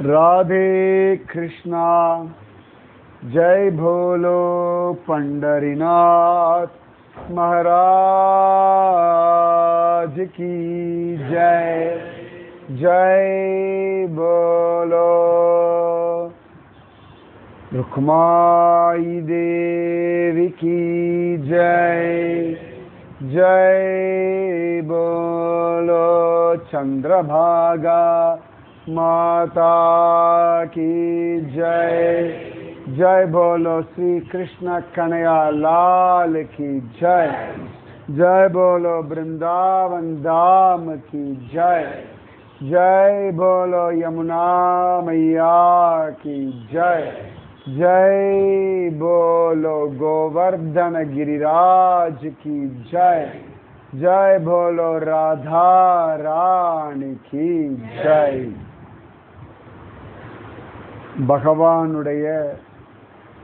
राधे कृष्णा जय भोलो पंडरीनाथ महाराज की जय जय बोलो रुक्माई देवी की जय जय बोलो चंद्रभागा माता की जय जय बोलो श्री कृष्ण कन्हैया लाल की जय जय बोलो वृंदावन धाम की जय जय बोलो यमुना मैया की जय जय बोलो गोवर्धन गिरिराज की जय जय बोलो राधा रानी की जय பகவானுடைய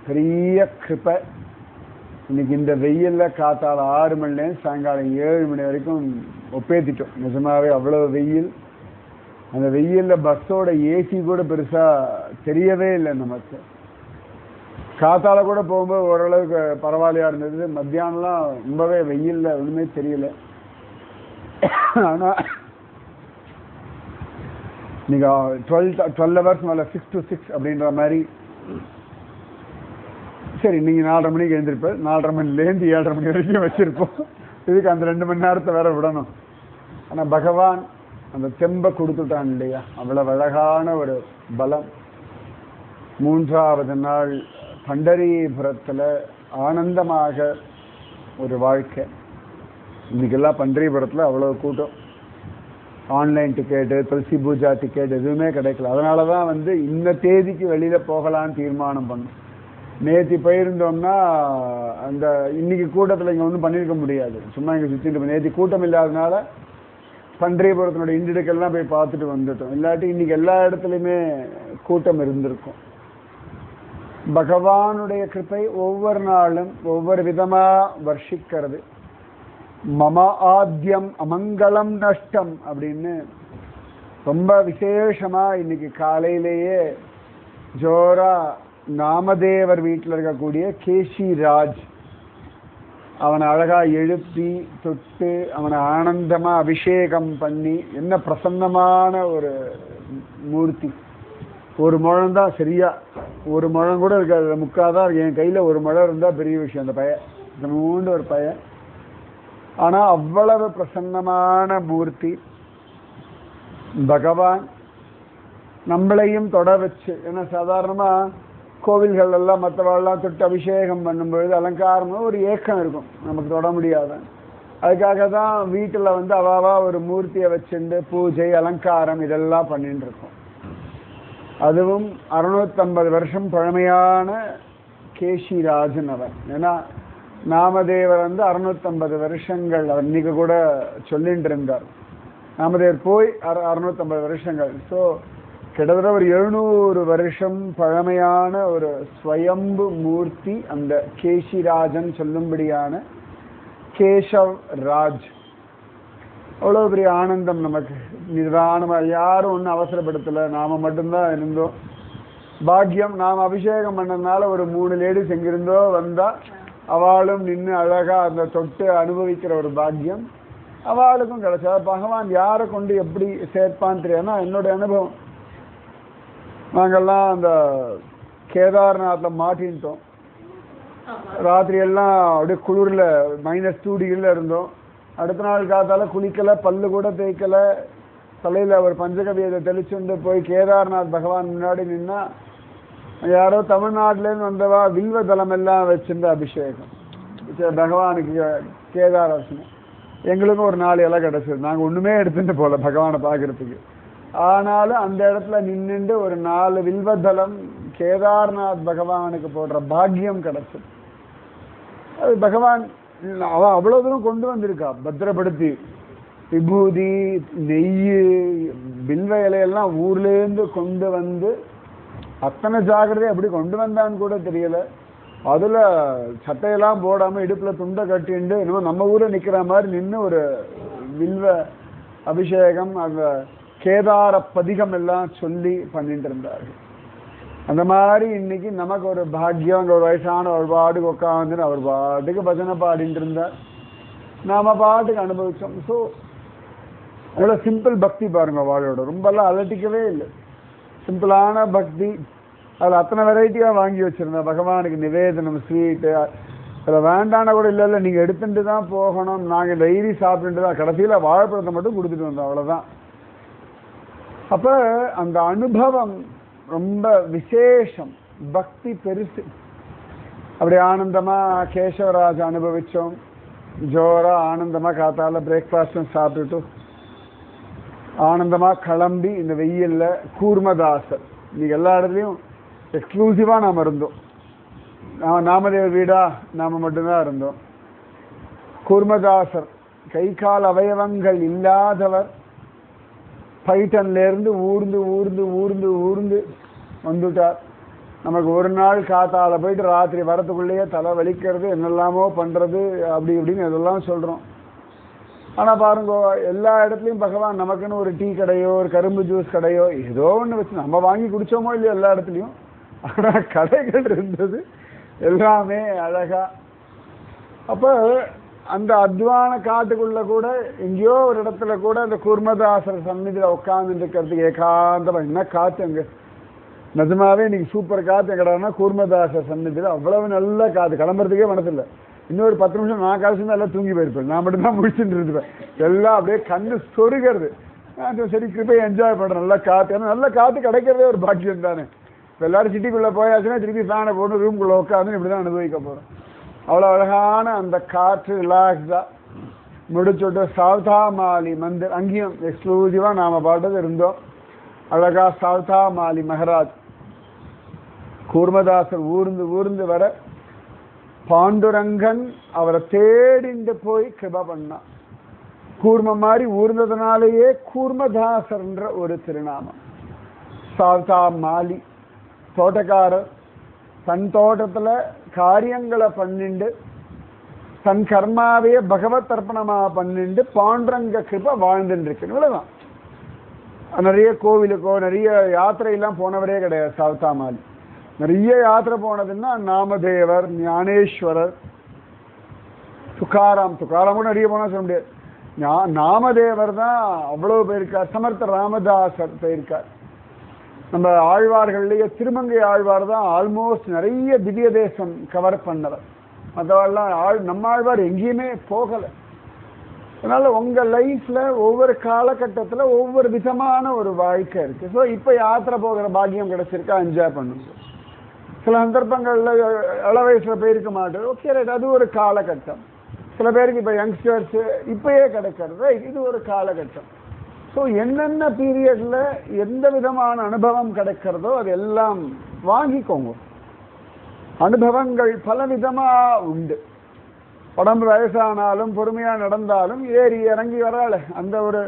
பெரிய கிருபை இன்னைக்கு இந்த வெயில்ல காத்தால 6 மணிலேருந்து சாயங்காலம் 7 மணி வரைக்கும் ஒப்பேத்திட்டோம். நிஜமாவே அவ்வளவு வெயில். அந்த வெயில்ல பஸ்ஸோட ஏசி கூட பெருசா தெரியவே இல்லை நமக்கு. காத்தால கூட போகும்போது ஓரளவுக்கு பரவாயில்லையா இருந்தது. மத்தியானம்லாம் ரொம்பவே வெயில்ல ஒண்ணுமே தெரியல. ஆனா நீங்க 12 ஹவர்ஸ் மேல 6 to 6 அப்படின்ற மாதிரி. சரி, நீங்க 4:30 மணிக்கு எழுந்திருப்ப 4:30 மணிலேருந்து 7:30 மணி வரைக்கும் வச்சிருப்போம். இதுக்கு அந்த 2 மணி நேரத்தை வேற விடணும். ஆனா பகவான் அந்த தெம்பை கொடுத்துட்டான் இல்லையா, அவ்வளவு அழகான ஒரு பலம். 3வது நாள் பண்டரிபுரத்துல ஆனந்தமாக ஒரு வாழ்க்கை. இன்னைக்கெல்லாம் பண்டரிபுரத்துல அவ்வளவு கூட்டம். ஆன்லைன் டிக்கெட்டு, துளசி பூஜா டிக்கெட் எதுவுமே கிடைக்கல. அதனால தான் இந்த தேதிக்கு வெளியில் போகலான்னு தீர்மானம் பண்ணோம். நேற்று போயிருந்தோம்னா அந்த இன்னைக்கு கூட்டத்தில் இங்கே ஒன்றும் பண்ணியிருக்க முடியாது. சும்மா இங்கே சுற்றிட்டு நேற்று கூட்டம் இல்லாதனால பண்டரிபுரத்தினுடைய இண்டிடுக்கெல்லாம் போய் பார்த்துட்டு வந்துட்டோம். இல்லாட்டி இன்னைக்கு எல்லா இடத்துலையுமே கூட்டம் இருந்திருக்கும். பகவானுடைய கிருபை ஒவ்வொரு நாளும் ஒவ்வொரு விதமாக வர்ஷிக்கிறது. மம ஆத்யம் அமங்கலம் நஷ்டம் அப்படின்னு ரொம்ப விசேஷமா இன்னைக்கு காலையிலேயே ஜோரா நாமதேவர் வீட்டில் இருக்கக்கூடிய கேசி ராஜ் அவனை அழகா எழுப்பி தொட்டு அவனை ஆனந்தமா அபிஷேகம் பண்ணி, என்ன பிரசன்னமான ஒரு மூர்த்தி. ஒரு முழம் தான், சரியா ஒரு முழம் கூட இருக்காது, முக்காதான் இருக்கு. என் கையில ஒரு முழம் இருந்தா பெரிய விஷயம். அந்த பையன் மூண்டு ஒரு பையன், ஆனா அவ்வளவு பிரசன்னமான மூர்த்தி பகவான். நம்மளையும் தொட வச்சு, ஏன்னா சாதாரணமா கோவில்கள் எல்லாம் மற்றவாள்லாம் தொட்டு அபிஷேகம் பண்ணும்பொழுது அலங்காரமும் ஒரு ஏக்கம் இருக்கும், நமக்கு தொட முடியாத. அதுக்காக தான் வீட்டில் அவாவா ஒரு மூர்த்தியை வச்சுட்டு பூஜை அலங்காரம் இதெல்லாம் பண்ணிட்டு இருக்கோம். அதுவும் 650 வருஷம் பழமையான கேசிராஜன் அவன். ஏன்னா நாமதேவர் 650 வருஷங்கள் அவர் இன்னைக்கு கூட சொல்லிட்டு இருந்தார். நாமதேவர் போய் 650 வருஷங்கள். ஸோ கிட்டத்தட்ட ஒரு 700 வருஷம் பழமையான ஒரு ஸ்வயம்பு மூர்த்தி அந்த கேசிராஜன் சொல்லும்படியான கேசவ் ராஜ். அவ்வளோ பெரிய ஆனந்தம் நமக்கு. நிதானமாக யாரும் ஒன்றும் அவசரப்படுத்தலை, நாம் மட்டும்தான் இருந்தோம். பாக்கியம், நாம் அபிஷேகம் பண்ணதுனால ஒரு 3 லேடிஸ் எங்கிருந்தோ வந்தால் அவளும் நின்று அழகா அந்த தொட்டு அனுபவிக்கிற ஒரு பாக்கியம் அவளுக்கும் கிடைச்சா. பகவான் யாரை கொண்டு எப்படி சேர்ப்பான்னு தெரியாதுன்னா என்னுடைய அனுபவம். நாங்கள்லாம் அந்த கேதார்நாத்ல மாட்டின்ட்டோம். ராத்திரி எல்லாம் அப்படியே குளிரில் -2 டிகிரியில் இருந்தோம். அடுத்த நாள் காத்தால குளிக்கலை, பல்லு கூட தேய்க்கலை, தலையில் ஒரு பஞ்சகவியத்தை தெளிச்சுண்டு போய் கேதார்நாத் பகவான் முன்னாடி நின்னா யாரோ தமிழ்நாட்டிலேருந்து வந்தவா வில்வ தலம் எல்லாம் வச்சிருந்த அபிஷேகம் பகவானுக்கு கேதாரசனம். எங்களுக்கும் ஒரு 4 இலை கிடச்சிது. நாங்கள் ஒன்றுமே எடுத்துட்டு போகல பகவானை பார்க்கறதுக்கு. ஆனாலும் அந்த இடத்துல நின்றுண்டு ஒரு 4 வில்வதலம் கேதார்நாத் பகவானுக்கு போடுற பாக்கியம் கிடச்சிது. அது பகவான் அவன் அவ்வளோ தூரம் கொண்டு வந்திருக்கா, பத்திரப்படுத்தி. விபூதி, நெய், வில்வ இலையெல்லாம் ஊர்லேருந்து கொண்டு வந்து அத்தனை ஜாகிரதை எப்படி கொண்டு வந்தான்னு கூட தெரியல. அதில் சட்டையெல்லாம் போடாமல் இடுப்பில் துண்டை கட்டிண்டு இன்னும் நம்ம ஊரில் நிற்கிற மாதிரி நின்று ஒரு வில்வ அபிஷேகம், அந்த கேதார பதிகம் எல்லாம் சொல்லி பண்ணிட்டு இருந்தார்கள். அந்த மாதிரி இன்னைக்கு நமக்கு ஒரு பாக்கியம், அங்கே ஒரு வயசான ஒரு பாட்டுக்கு உட்காந்து அவர் பாட்டுக்கு பஜனை பாடிட்டு இருந்தார், நாம பாட்டுக்கு அனுபவிச்சோம். ஸோ அவ்வளோ சிம்பிள் பக்தி பாருங்க வாழோட, ரொம்பலாம் அலட்டிக்கவே இல்லை, சிம்பிளான பக்தி. அதில் அத்தனை வெரைட்டியாக வாங்கி வச்சுருந்தேன் பகவானுக்கு நிவேதனம், ஸ்வீட்டு. அதில் வேண்டான கூட இல்லை, இல்லை நீங்கள் எடுத்துட்டு தான் போகணும், நாங்கள் டெய்லி சாப்பிட்டுட்டு தான், கடைசியில் வாழைப்பழத்தை மட்டும் கொடுத்துட்டு வந்தோம், அவ்வளோதான். அப்போ அந்த அனுபவம் ரொம்ப விசேஷம், பக்தி பெருசு. அப்படி ஆனந்தமாக கேசவராஜ் அனுபவித்தோம். ஜோராக ஆனந்தமாக காத்தால பிரேக்ஃபாஸ்ட்டும் சாப்பிட்டுட்டு ஆனந்தமாக கிளம்பி இந்த வெயிலில் கூர்மதாசர், இன்னைக்கு எல்லா இடத்துலையும் எக்ஸ்க்ளூசிவாக நாம் இருந்தோம். நாமதேவ வீடா நாம் மட்டும்தான் இருந்தோம். கூர்மதாசர் கை கால் அவயவங்கள் இல்லாதவர், பைட்டன்லேருந்து ஊர்ந்து ஊர்ந்து ஊர்ந்து ஊர்ந்து வந்துட்டார். நமக்கு ஒரு நாள் காத்தால போயிட்டு ராத்திரி வரத்துக்குள்ளேயே தலை வலிக்கிறது, என்னெல்லாமோ பண்ணுறது, அப்படி இப்படின்னு இதெல்லாம் சொல்கிறோம். ஆனால் பாருங்க, எல்லா இடத்துலையும் பகவான் நமக்குன்னு ஒரு டீ கடையோ ஒரு கரும்பு ஜூஸ் கடையோ ஏதோ ஒன்று வச்சு நம்ம வாங்கி குடித்தோமோ இல்லையோ எல்லா இடத்துலையும், ஆனால் கடைகள் இருந்தது எல்லாமே அழகா. அப்போ அந்த அத்வான காட்டுக்குள்ள கூட எங்கேயோ ஒரு இடத்துல கூட அந்த கூர்மதாசர் சந்நிதியில் உட்கார்ந்து இருக்கிறதுக்கு ஏகாந்தமாக, என்ன காற்று அங்கே, நிஜமாவே இன்னைக்கு சூப்பர் காற்று எங்கடான்னா கூர்மதாசர் சந்நிதியில் அவ்வளவு நல்ல காற்று, கிளம்புறதுக்கே மனசில்லை. இன்னொரு 10 நிமிஷம் நான் கழிச்சு எல்லாம் தூங்கி போயிருப்பேன், நான் மட்டும்தான் முடிச்சுட்டு இருப்பேன். எல்லாம் அப்படியே கண்ணு சொருகிறது. சரி போய் என்ஜாய் பண்ணுறேன் நல்லா காற்று, ஏன்னா நல்ல காற்று கிடைக்கிறதே ஒரு பாக்கியம் தானே. இப்போ எல்லாரும் சிட்டிக்குள்ளே போயாச்சுன்னா திருப்பி ஃபேனை போட்டு ரூம்குள்ளே உட்காந்து இப்படி தான் அனுபவிக்க போகிறோம். அவ்வளோ அழகான அந்த காற்று ரிலாக்ஸாக முடிச்சுட்டு சாவ்தா மாலி மந்திர், அங்கேயும் எக்ஸ்க்ளூசிவாக நாம் பாட்டது இருந்தோம். அழகாக சாவ்தா மாலி மகராஜ் கூர்மதாசர் ஊர்ந்து ஊர்ந்து வர பாண்டுரங்கன் அவரை தேடிண்டு போய் கிருபா பண்ணான். கூர்மம் மாதிரி ஊர்ந்ததுனாலேயே கூர்மதாசர்ன்ற ஒரு திருநாமம். சாவ்தா மாலி தோட்டக்காரர், தன் தோட்டத்தில் காரியங்களை பண்ணிண்டு தன் கர்மாவையே பகவத் அர்ப்பணமாக பண்ணிண்டு பாண்டுரங்க கிருபை வாழ்ந்துட்டு இருக்கு. இவ்வளவுதான். நிறைய கோவிலுக்கோ நிறைய யாத்திரையெல்லாம் போனவரே கிடையாது சாவ்தா மாலி. நிறைய யாத்திரை போனதுன்னா நாமதேவர், ஞானேஸ்வரர், துக்காராம் கூட நிறைய போனால் சொல்ல முடியாது. நாமதேவர் தான் அவ்வளவு போயிருக்கார். சமர்த்த ராமதாசர் போயிருக்கார். நம்ம ஆழ்வார்கள்லேயே திருமங்கை ஆழ்வார் தான் ஆல்மோஸ்ட் நிறைய திவ்ய தேசம் கவர் பண்ணவர். மற்றவெல்லாம் நம்ம ஆழ்வார் எங்கேயுமே போகலை. அதனால உங்கள் லைஃப்ல ஒவ்வொரு காலகட்டத்தில் ஒவ்வொரு விதமான ஒரு வாழ்க்கை இருக்கு. ஸோ இப்போ யாத்திரை போகிற பாக்கியம் கிடைச்சிருக்கா, என்ஜாய் பண்ணுங்க. சில சந்தர்ப்பங்களில் இள வயசுல போயிருக்க மாட்டேன், ஓகே ரைட், அது ஒரு காலகட்டம். சில பேருக்கு இப்போ யங்ஸ்டர்ஸ் இப்பயே கிடைக்கிறது, ரைட், இது ஒரு காலகட்டம். ஸோ என்னென்ன பீரியட்ல எந்த விதமான அனுபவம் கிடைக்கிறதோ அது எல்லாம் வாங்கிக்கோங்க. அனுபவங்கள் பல விதமாக உண்டு. உடம்பு வயசானாலும் பொறுமையாக நடந்தாலும் ஏறி இறங்கி வரால அந்த ஒரு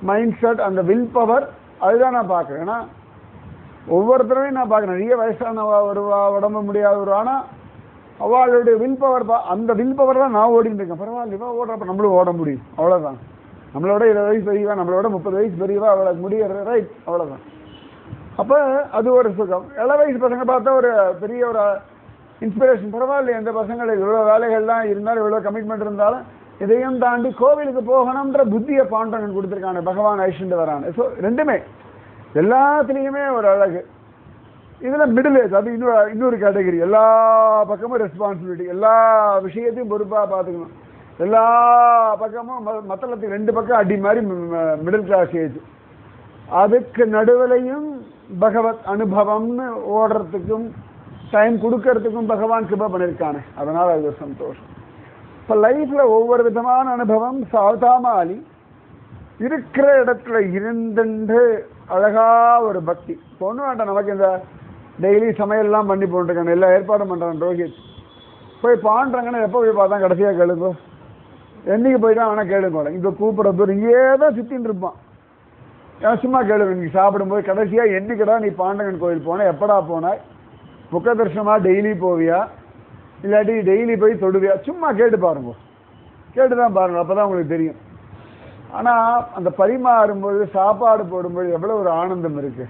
மைண்ட் செட், அந்த வில் பவர், அதுதான் நான் பார்க்குறேன். ஏன்னா ஒவ்வொருத்தரையும் நான் பார்க்குறேன், நிறைய வயசானவா வருவா, உடம்பு முடியாத வருவா, ஆனால் அவளுடைய வில் பவர் அந்த வில் பவர் தான் நான் ஓடிட்டு இருக்கேன். பரவாயில்ல, ஓடுறப்ப நம்மளும் ஓட முடியும், அவ்வளோதான். நம்மளோட 20 வயசு பெரியவா, நம்மளோட 30 வயசு பெரியவா, அவளுக்கு முடியறது, ரைட், அவ்வளோதான். அப்போ அது ஒரு சுகம். இள வயசு பசங்க பார்த்தா ஒரு பெரிய ஒரு இன்ஸ்பிரேஷன். பரவாயில்ல, எந்த பசங்களுக்கு இவ்வளோ வேலைகள்லாம் இருந்தாலும் இவ்வளோ கமிட்மெண்ட் இருந்தாலும் இதையும் தாண்டி கோவிலுக்கு போகணுன்ற புத்தியை பாண்டவன் கொடுத்துருக்காங்க, பகவான் ஐஷண்டு வரானு. ஸோ ரெண்டுமே எல்லாத்துலேயுமே ஒரு அழகு. இதில் மிடில் ஏஜ், அது இன்னொரு கேட்டகரி. எல்லா பக்கமும் ரெஸ்பான்சிபிலிட்டி, எல்லா விஷயத்தையும் பொறுப்பாக பார்த்துக்கணும். எல்லா பக்கமும் மத்தளத்துக்கு 2 பக்கம் அடி மாதிரி மிடில் கிளாஸ் ஏஜ். அதுக்கு நடுவிலையும் பகவத் அனுபவம்னு ஓடுறதுக்கும் டைம் கொடுக்கறதுக்கும் பகவான் கிருபை பண்ணியிருக்கானே, அதனால் அது ஒரு சந்தோஷம். இப்போ லைஃப்பில் ஒவ்வொரு விதமான அனுபவம். சாவ்தா மாலி இருக்கிற இடத்துல இருந்துட்டு அழகா ஒரு பக்தி. பொண்ணு வேண்டாம், நமக்கு இந்த டெய்லி சமையல்லாம் பண்ணி போட்டுருக்காங்க, எல்லா ஏற்பாடும் பண்ணுறாங்க. ரோஹித் போய் பாண்டுறாங்கன்னா எப்போ போய் பார்த்தா கடைசியாக கேளுங்கோ, என்னைக்கு போய் தான் வேணால் கேளுங்க. இப்போ கூப்பிட்றது இங்கே தான் சுற்றின்னு இருப்பான். சும்மா கேளுங்க, நீங்கள் சாப்பிடும்போது கடைசியாக என்னைக்கடா நீ பாண்டங்கன் கோயில் போனால், எப்படா போனாய், முக்க தர்ஷனமாக டெய்லி போவியா, இல்லாட்டி டெய்லி போய் தொடுவியா, சும்மா கேட்டு பாருங்க, கேட்டு தான் பாருங்க, அப்போ தான் உங்களுக்கு தெரியும். ஆனால் அந்த பரிமாறும்பொழுது சாப்பாடு போடும்பொழுது எவ்வளோ ஒரு ஆனந்தம் இருக்கு.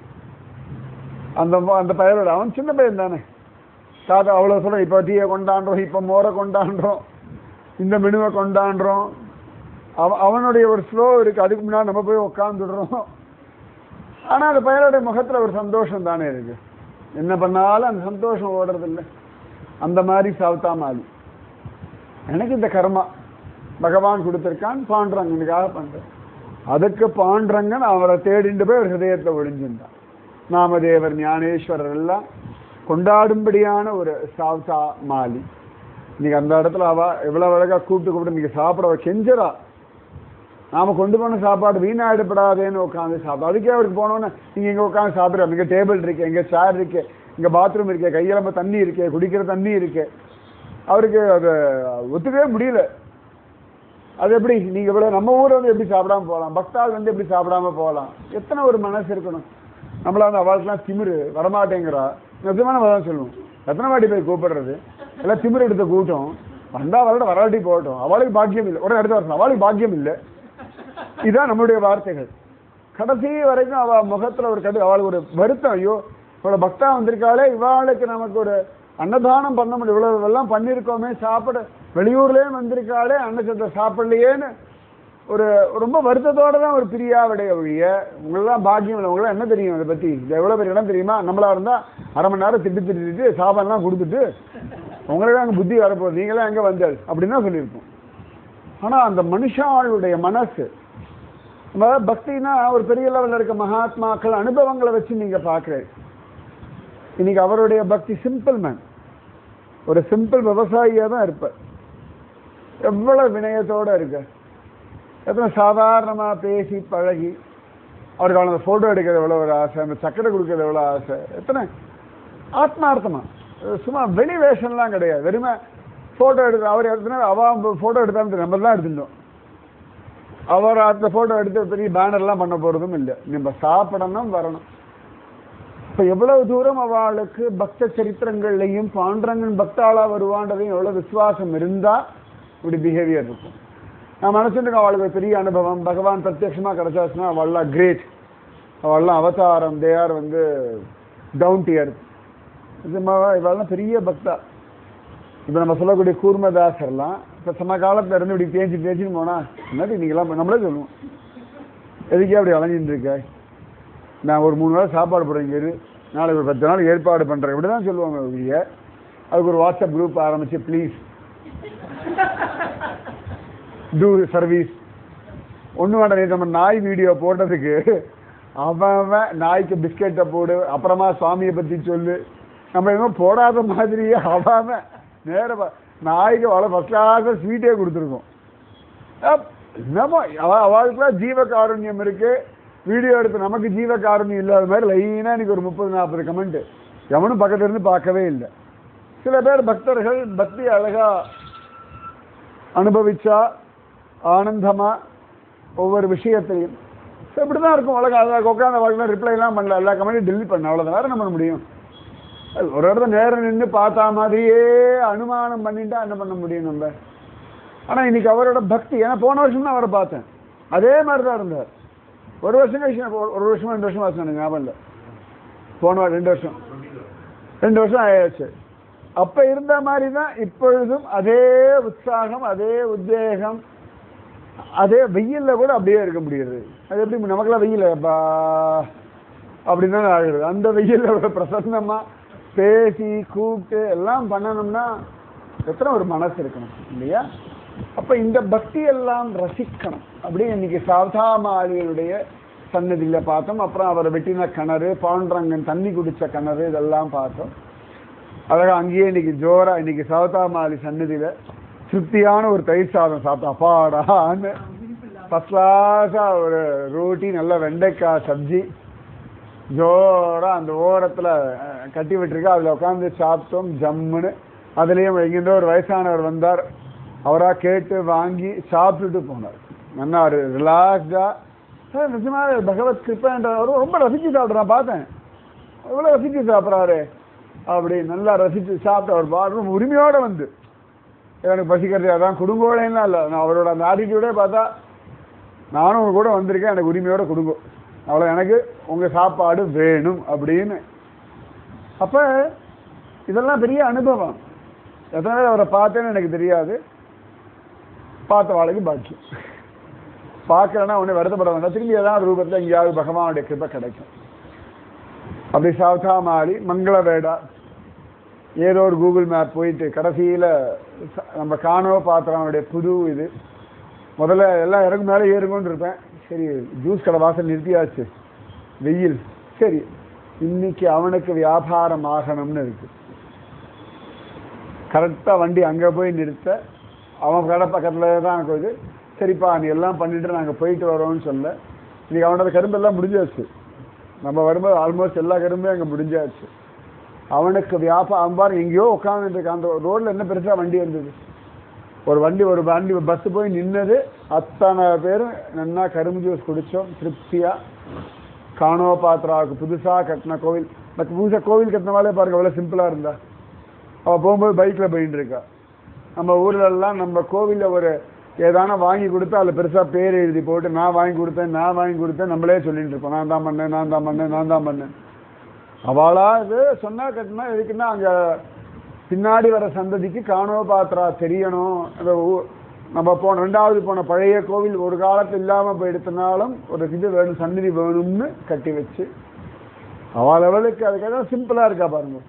அந்த அந்த பையனோட அவன் சின்ன பையன் தானே, தாத்தா அவ்வளோ சொல்ல இப்போ டீயை கொண்டாடுறோம், இப்போ மோரை கொண்டாடுறோம், இந்த மெனுவை கொண்டாடுறோம். அவனுடைய ஒரு ஸ்லோ இருக்கு, அதுக்கு முன்னாடி நம்ம போய் உட்காந்துடுறோம். ஆனால் அந்த பையனோட முகத்தில் ஒரு சந்தோஷம் தானே இருக்கு. என்ன பண்ணாலும் அந்த சந்தோஷம் ஓடுறது இல்லை. அந்த மாதிரி சாவுத்தா மாலி. எனக்கு இந்த கர்மா பகவான் கொடுத்துருக்கான், பாண்டுரங்கனுக்காக பண்றேன். அதுக்கு பாண்டுரங்கன் அவரை தேடிண்டு போய் ஒரு ஹிருதயத்தை ஒழிஞ்சிருந்தான். நாமதேவர் ஞானேஸ்வரர் எல்லாம் கொண்டாடும்படியான ஒரு சாவுத்தா மாலி. இன்னைக்கு அந்த இடத்துல அவ எவ்வளவு அழகா கூப்பிட்டு இன்னைக்கு சாப்பிட கெஞ்சரா, நாம கொண்டு போன சாப்பாடு வீணாயிடப்படாதேன்னு உட்காந்து சாப்பிடும். அதுக்கே அவருக்கு போனோன்னு நீங்க இங்க உட்காந்து சாப்பிடுற, இங்க டேபிள் இருக்கு, இங்க சேர் இருக்கு, இங்க பாத்ரூம் இருக்கு, கையிலம்ப தண்ணி இருக்கு, குடிக்கிற தண்ணி இருக்கு. அவருக்கு அதை ஒத்துக்கவே முடியல. அது எப்படி நீங்க இவ்வளவு நம்ம ஊரை வந்து எப்படி சாப்பிடாம போகலாம், பக்தால் வந்து எப்படி சாப்பிடாம போகலாம்? எத்தனை ஒரு மனசு இருக்கணும். நம்மள வந்து அவளுக்குலாம் திமிரு வரமாட்டேங்கிறா, நிஜமான தான் சொல்லுவோம். எத்தனை வாட்டி போய் கூப்பிடுறது, எல்லாம் திமிரு எடுத்த கூட்டம் வந்தா வரட வராட்டி போகட்டும், அவளுக்கு பாக்கியம் இல்லை, உடனே அடுத்த வருஷம் அவளுக்கு பாக்கியம் இல்லை. இதுதான் நம்மளுடைய வார்த்தைகள். கடைசி வரைக்கும் அவ முகத்துல ஒரு அவளுக்கு ஒரு வருத்தம், ஐயோ இவ்வளவு பக்தா வந்திருக்காளே, இவாளுக்கு நமக்கு ஒரு அன்னதானம் பண்ண முடியும், இவ்வளவு எல்லாம் பண்ணிருக்கோமே, சாப்பிட வெளியூர்லயே வந்திருக்காளே, அன்னசத்தை சாப்பிடலையேன்னு ஒரு ரொம்ப வருத்தத்தோட தான் ஒரு பிரியாவுடைய ஒழிய. உங்களெல்லாம் பாக்கியம் இல்லை. உங்களாம் என்ன தெரியும் அதை பத்தி? இது எவ்வளவு பெரிய இடம் தெரியுமா? நம்மளா இருந்தா அரை மணி நேரம் திட்டு சாப்பாடுலாம் கொடுத்துட்டு உங்களுக்கு அங்கே புத்தி வரப்போகுது, நீங்களாம் எங்க வந்தாள் அப்படின்னு தான் சொல்லியிருப்போம். ஆனா அந்த மனுஷாளுடைய மனசு பக்தினா ஒரு பெரிய லெவலில் இருக்க மகாத்மாக்கள் அனுபவங்களை வச்சு நீங்க பாக்குறேன். இன்னைக்கு அவருடைய பக்தி சிம்பிள் மேன், ஒரு சிம்பிள் விவசாயியா தான் இருப்பார். எவ்வளவு வினயத்தோட இருக்க, எத்தனை சாதாரணமா பேசி பழகி, அவருக்கு அவனை போட்டோ எடுக்கிறது எவ்வளவு ஒரு ஆசை, அந்த சக்கரை கொடுக்கறது எவ்வளவு ஆசை, எத்தனை ஆத்மார்த்தமா, சும்மா வெளி வேஷம்லாம் கிடையாது, வெறுமை போட்டோ எடுக்க. அவர் எடுத்தனா அவ போட்டோ எடுத்தாலும் நம்ம தான் எடுத்துட்டோம். அவர் அந்த போட்டோ எடுத்து பெரிய பேனர்லாம் பண்ண போறதும் இல்லை. நம்ம சாப்பிடணும் வரணும். இப்ப எவ்வளவு தூரம் அவளுக்கு பக்த சரித்திரங்கள்லையும் பாண்டுரங்கன் பக்தாளா வருவான்றதையும் எவ்வளவு விசுவாசம் இருந்தா இப்படி பிஹேவியர் இருக்கும். நான் மனசுக்கு அவளுக்கு ஒரு பெரிய அனுபவம், பகவான் பிரத்யட்சமா கிடைச்சாச்சுன்னா அவள்லாம் கிரேட், அவள்லாம் அவதாரம், தேயார் வந்து டவுன் டியர், இவெல்லாம் பெரிய பக்தா. இப்ப நம்ம சொல்லக்கூடிய கூர்மதாசர்லாம் இப்ப சம காலத்துல இருந்து இப்படி தேஞ்சுன்னு போனா என்னது நீங்களாம் நம்மளே சொல்லுவோம், எதுக்கே அப்படி அலைஞ்சிட்டு இருக்க, நான் ஒரு 3 நாள் சாப்பாடு போடுறேங்க, நாளைக்கு ஒரு 10 நாள் ஏற்பாடு பண்றேன், இப்படிதான் சொல்லுவாங்க. அதுக்கு ஒரு வாட்ஸ்அப் குரூப் ஆரம்பிச்சு ப்ளீஸ் டூ சர்வீஸ் ஒண்ணு வேண்டாம். நம்ம நாய் வீடியோ போட்டதுக்கு அவன் நாய்க்கு பிஸ்கெட்டை போடு, அப்புறமா சுவாமியை பத்தி சொல்லு, நம்ம எதுவும் போடாத மாதிரியே அவன் நேர நாய்க்கு அவ்வளோ ஃபர்ஸ்ட் கிளாஸ் ஸ்வீட்டே கொடுத்துருக்கோம். என்னமோ அவளுக்குலாம் ஜீவகாருண்யம் இருக்கு, வீடியோ எடுத்து நமக்கு ஜீவகாருண்யம் இல்லாத மாதிரி லைனா இன்னைக்கு ஒரு 30-40 கமெண்ட், எவனும் பக்கத்துல இருந்து பார்க்கவே இல்லை. சில பேர் பக்தர்கள் பக்தி அழகா அனுபவிச்சா ஆனந்தமா ஒவ்வொரு விஷயத்தையும் இப்படிதான் இருக்கும். உலகம் உட்காந்து வாழ்க்கை ரிப்ளை எல்லாம் பண்ணல, எல்லா கமெண்ட்டும் டெலிட் பண்ண, அவ்வளவுதான், வேற என்ன பண்ண முடியும்? ஒரு இடத்துல நேரம் நின்று பார்த்தா மாதிரியே அனுமானம் பண்ணிட்டா என்ன பண்ண முடியும் நம்ம? ஆனா இன்னைக்கு அவரோட பக்தி, ஏன்னா போன வருஷம் தான் அவரை பார்த்தேன், அதே மாதிரிதான் இருந்தார். ஒரு வருஷம் கழிச்சு, ஒரு வருஷமா 2 வருஷம் ஆச்சு எனக்கு ஞாபகம் இல்லை, போன 2 வருஷம் ஆயாச்சு. அப்ப இருந்த மாதிரி தான் இப்பொழுதும் அதே உற்சாகம், அதே உத்வேகம், அதே வெயில்ல கூட அப்படியே இருக்க முடியுது. அது எப்படி நமக்கெல்லாம் வெயில் அப்படின்னு தான் ஆகுது. அந்த வெயில்ல பிரசன்னமா பேசி கூப்பிட்டு எல்லாம் பண்ணணும்னா எத்தனை ஒரு மனசு இருக்கணும் இல்லையா? அப்ப இந்த பக்தி எல்லாம் ரசிக்கணும். அப்படியே இன்னைக்கு சாவதாமாலியுடைய சன்னதியில பார்த்தோம். அப்புறம் அவரை வெட்டின கிணறு, பாண்டுரங்கன் தண்ணி குடிச்ச கிணறு, இதெல்லாம் பார்த்தோம். அழகா அங்கேயே இன்னைக்கு ஜோரா இன்னைக்கு சாவதாமாலி சன்னதியில திருப்தியான ஒரு தயிர் சாதம் சாப்பிட்டோம். அப்பாடான்னு ஃபர்ஸ்ட் கிளாஸா ஒரு ரோட்டி, நல்ல வெண்டைக்காய் சப்ஜி ஜோரா அந்த ஓரத்துல கட்டி விட்டுருக்கு, அதுல உட்காந்து சாப்பிட்டோம் ஜம்முன்னு. அதுலயும் எங்கிட்ட ஒரு வயசானவர் வந்தார், அவரா கேட்டு வாங்கி சாப்பிட்டுட்டு போனார். நல்லா ரிலாக்ஸ்டா, நிஜமா பகவத் கிருப்பைன்றவர் ரொம்ப ரசிச்சு சாப்பிட்றான், பார்த்தேன் எவ்வளவு ரசிச்சு சாப்பிட்றாரு அப்படி நல்லா ரசிச்சு சாப்பிட்டு அவர் பாரு உரிமையோட வந்து எனக்கு பசிக்கிறது அதான் குடும்போடலாம் இல்லை. நான் அவரோட அந்த ஆட்டிடியூடே பார்த்தா நானும் உங்க கூட வந்திருக்கேன், எனக்கு உரிமையோட கொடுங்க, அவ்வளோ எனக்கு உங்க சாப்பாடு வேணும் அப்படின்னு. அப்ப இதெல்லாம் பெரிய அனுபவம். எத்தனை பேர் அவரை பார்த்தேன்னு எனக்கு தெரியாது, பார்த்த வாழ்க்கை பாக்கி. பார்க்கலன்னா ஒன்று வருத்தப்பட வேண்டாம், திரும்பி ஏதாவது ரூபத்தில் எங்கேயாவது பகவானுடைய கிருபை கிடைக்கும். அப்படி சாவதா மாறி மங்களவேடா ஏதோ ஒரு கூகுள் மேப் போயிட்டு கடைசியில் நம்ம காணோ பாத்திரனுடைய புது இது. முதல்ல எல்லாம் இறங்கு மேலே ஏறுங்கன்னு இருப்பேன். சரி, ஜூஸ் கடை வாசல் நிறுத்தியாச்சு, வெயில். சரி, இன்னைக்கு அவனுக்கு வியாபாரம் ஆகணும்னு இருக்கு. கரெக்டாக வண்டி அங்கே போய் நிறுத்த, அவன் கடை பக்கத்தில் தான் எனக்கு இது. சரிப்பா நீ எல்லாம் பண்ணிட்டு நாங்கள் போயிட்டு வரோம்னு சொல்ல, இன்னைக்கு அவனோட கரும்பெல்லாம் முடிஞ்சாச்சு. நம்ம வரும்போது ஆல்மோஸ்ட் எல்லா கரும்பும் அங்கே முடிஞ்சாச்சு. அவனுக்கு வியாபாரம் பாரு, எங்கேயோ உட்காந்துருக்கு. அந்த ரோட்டில் என்ன பெருசாக வண்டி வந்தது, ஒரு வண்டி பஸ் போய் நின்னது. அத்தனை பேரும் நல்லா கரும்பு ஜூஸ் குடித்தோம் திருப்தியாக. காணோ பாத்திராவுக்கு புதுசாக கட்டின கோவில், புதுசாக கோவில் கட்டினவாலே பாருங்க அவ்வளோ சிம்பிளாக இருந்தா. அவள் போகும்போது பைக்கில் போயிட்டு இருக்கா. நம்ம ஊர்லெல்லாம் நம்ம கோவிலில் ஒரு ஏதான வாங்கி கொடுத்தா அதில் பெருசாக பேர் எழுதி போட்டு நான் வாங்கி கொடுத்தேன் நம்மளே சொல்லிட்டு இருப்போம், நான் தான் பண்ணேன். அவளா இது சொன்னா கட்டினா எதுக்குன்னா அங்கே பின்னாடி வர சந்ததிக்கு காணோ பாத்திரா தெரியணும். அந்த நம்ம ரெண்டாவது போன பழைய கோவில் ஒரு காலத்து இல்லாமல் போயிடுத்தினாலும் ஒரு இது வேணும், சந்நிதி வேணும்னு கட்டி வச்சு அவள் லெவலுக்கு அதுக்காக சிம்பிளாக இருக்கா பாருங்க.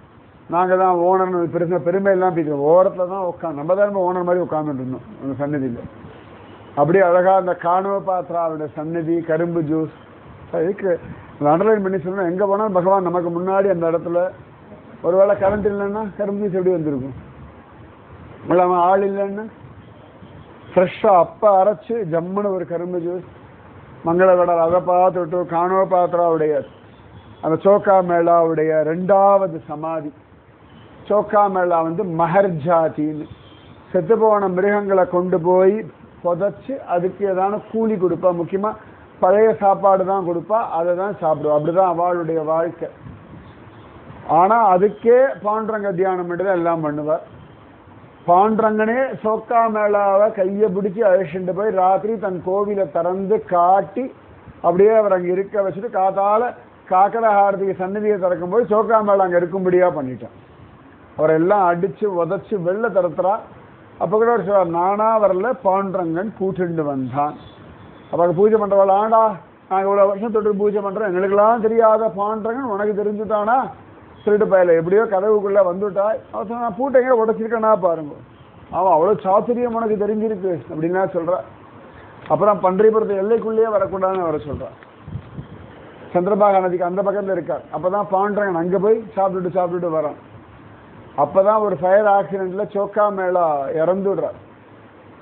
நாங்கள் தான் ஓனர்னு பெருமையெல்லாம் பேசுகிறோம். ஓரத்தில் தான் நம்ம தான் ஓனர் மாதிரி உட்காந்துட்டு இருந்தோம் அந்த சந்நிதியில். அப்படியே அழகாக அந்த காணோ பாத்திராவுடைய சந்நிதி, கரும்பு ஜூஸ். இதுக்கு அண்டர்லைன் பண்ணி சொல்லணும், எங்கே போனாலும் பகவான் நமக்கு முன்னாடி அந்த இடத்துல. ஒருவேளை கரண்ட் இல்லைன்னா கரும்பு ஜூஸ் எப்படி வந்திருக்கும், இல்லாமல் ஆள் இல்லைன்னா ஃப்ரெஷ்ஷாக அப்போ அரைச்சி ஜம்முன்னு ஒரு கரும்பு ஜூஸ். மங்களகடல் அதை பார்த்துட்டு காணோ பாத்திராவுடைய அந்த சோக்கா மேளாவுடைய 2வது சமாதி. சோக்கா மேளா மஹர்ஜாத்தின்னு செத்து போன மிருகங்களை கொண்டு போய் புதைச்சி அதுக்கு ஏதான கூலி கொடுப்பா. முக்கியமாக பழைய சாப்பாடு தான் கொடுப்பா, அதை தான் சாப்பிடுவா. அப்படிதான் அவளுடைய வாழ்க்கை. ஆனால் அதுக்கே பாண்டுரங்க தியானம் மட்டும் தான் எல்லாம் பண்ணுவார். பாண்டுரங்கனே சோக்கா மேளாவை கையை பிடிச்சி அழைச்சிட்டு போய் ராத்திரி தன் கோவிலை திறந்து காட்டி அப்படியே அவர் அங்கே இருக்க வச்சுட்டு காத்தால காக்கடை ஹாரதிக்கு சந்நிதியை திறக்கும் போது சோக்கா மேளா அங்கே இருக்கும்படியா பண்ணிட்டான். அவரெல்லாம் அடிச்சு உதச்சு வெளில திறத்துறா. அப்போ கூட ஒரு சொல்றார், நானா வரல பாண்டுரங்கன் கூட்டுண்டு வந்தான். அப்போ அங்கே பூஜை பண்ணுறவாள், ஆண்டா நாங்கள் இவ்வளோ வருஷம் தொட்டு பூஜை பண்ணுறோம், எங்களுக்கெல்லாம் தெரியாத பாண்டுரங்கன் உனக்கு தெரிஞ்சுட்டானா, திருட்டு பயல எப்படியோ கதவுக்குள்ளே வந்துட்டா. அவன் சொன்னா பூட்டைங்க உடச்சிருக்கேனா பாருங்க, அவன் அவ்வளோ சாத்துரியம் உனக்கு தெரிஞ்சிருக்கு அப்படின்னா சொல்கிறா. அப்புறம் பன்றிபுரத்து எல்லைக்குள்ளேயே வரக்கூடாதுன்னு அவரை சொல்கிறான். சந்திரபாகா நதிக்கு அந்த பக்கத்தில் இருக்கார். அப்போ தான் பாண்டுரங்கன் அங்கே போய் சாப்பிட்டுட்டு வரான். அப்போ தான் ஒரு ஃபயர் ஆக்சிடெண்ட்டில் சோக்கா மேளா இறந்துடுறார்.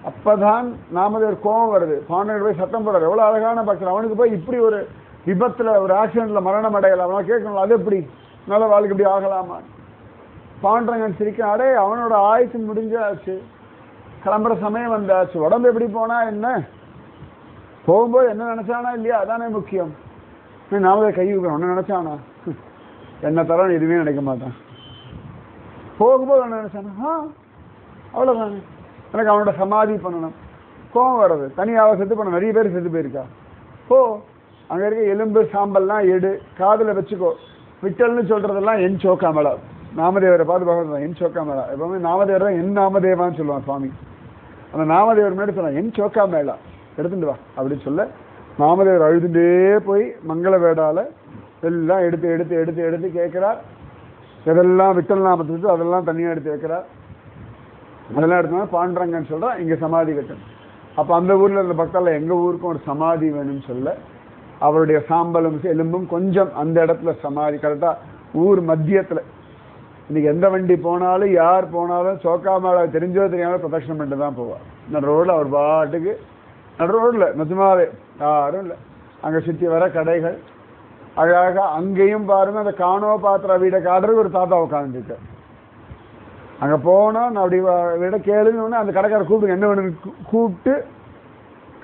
அப்போ தான் நாமதேவர் கோபம் வருது. பாண்டுரங்கன் போய் சத்தம் போடுறார், எவ்வளோ அழகான பக்தர், அவனுக்கு போய் இப்படி ஒரு விபத்தில் ஒரு ஆக்சிடெண்ட்டில் மரணம் அடையலாம், அவனை கேட்கணும், அது எப்படி நல்ல வாழ்க்கை இப்படி ஆகலாமா. பாண்டுரங்கன் சிரிக்க, அடே அவனோட ஆயுசு முடிஞ்சாச்சு, கிளம்புற சமயம் வந்தாச்சு, உடம்பு எப்படி போனா என்ன, போகும்போது என்ன நினைச்சானா இல்லையா அதானே முக்கியம். நாமதேவர் கை வைக்கிறோம், ஒன்று நினைச்சானா, என்ன தர எதுவுமே நினைக்க மாட்டான். போகும்போது ஒன்று நினைச்சானா, அவ்வளோதானே, எனக்கு அவனோட சமாதி பண்ணணும். கோவம் வர்றது தனியாக செத்து பண்ண, நிறைய பேர் செத்து போயிருக்கா. போ அங்கே இருக்க எலும்பு சாம்பல்லாம் எடு, காதில் வச்சுக்கோ. விட்டல்னு சொல்கிறதெல்லாம் என் சோக்கா மேளா. நாமதேவரை பார்த்து பார்க்கலாம், என் சோக்கா மேளா. எப்பவுமே நாமதேவர் தான் என் நாமதேவான்னு சொல்லுவான் சுவாமி. அந்த நாமதேவர் முன்னாடி சொல்லலாம், என் சோக்கா மேளா எடுத்துட்டு வா அப்படின்னு சொல்ல, நாமதேவர் அழுதுண்டே போய் மங்கள வேடால எல்லாம் எடுத்து எடுத்து எடுத்து எடுத்து கேட்குறார். எதெல்லாம் விட்டல் நாமத்துக்கு அதெல்லாம் தனியாக எடுத்து வைக்கிறார். அதெல்லாம் எடுத்தோம்னா பாண்டுரங்கன்னு சொல்கிறான், இங்கே சமாதி கட்டணும். அப்போ அந்த ஊரில் இருந்த பக்தர்கள் எங்கள் ஊருக்கும் ஒரு சமாதி வேணும்னு சொல்ல, அவருடைய சாம்பலும் எலும்பும் கொஞ்சம் அந்த இடத்துல சமாதி கரெக்டாக ஊர் மத்தியத்தில். இன்னைக்கு எந்த வண்டி போனாலும் யார் போனாலும் சோக்கா மேளா தெரிஞ்சோ தெரியாமல் பிரதட்சணம் பண்ணிட்டு தான் போவார். நடு ரோடில் அவர் பாட்டுக்கு, நடு ரோடில் நிஜமாவே யாரும் இல்லை. அங்கே சுற்றி வர கடைகள் அழகாக. அங்கேயும் பாருங்க, அந்த காணோ பாத்திர வீடை காடுறது ஒரு தாத்தா உட்காந்துருக்கு. அங்கே போனால் நான் அப்படி விட கேளுன்னு அந்த கடைக்கார கூப்பிட்டு என்ன வேணும்னு கூப்பிட்டு,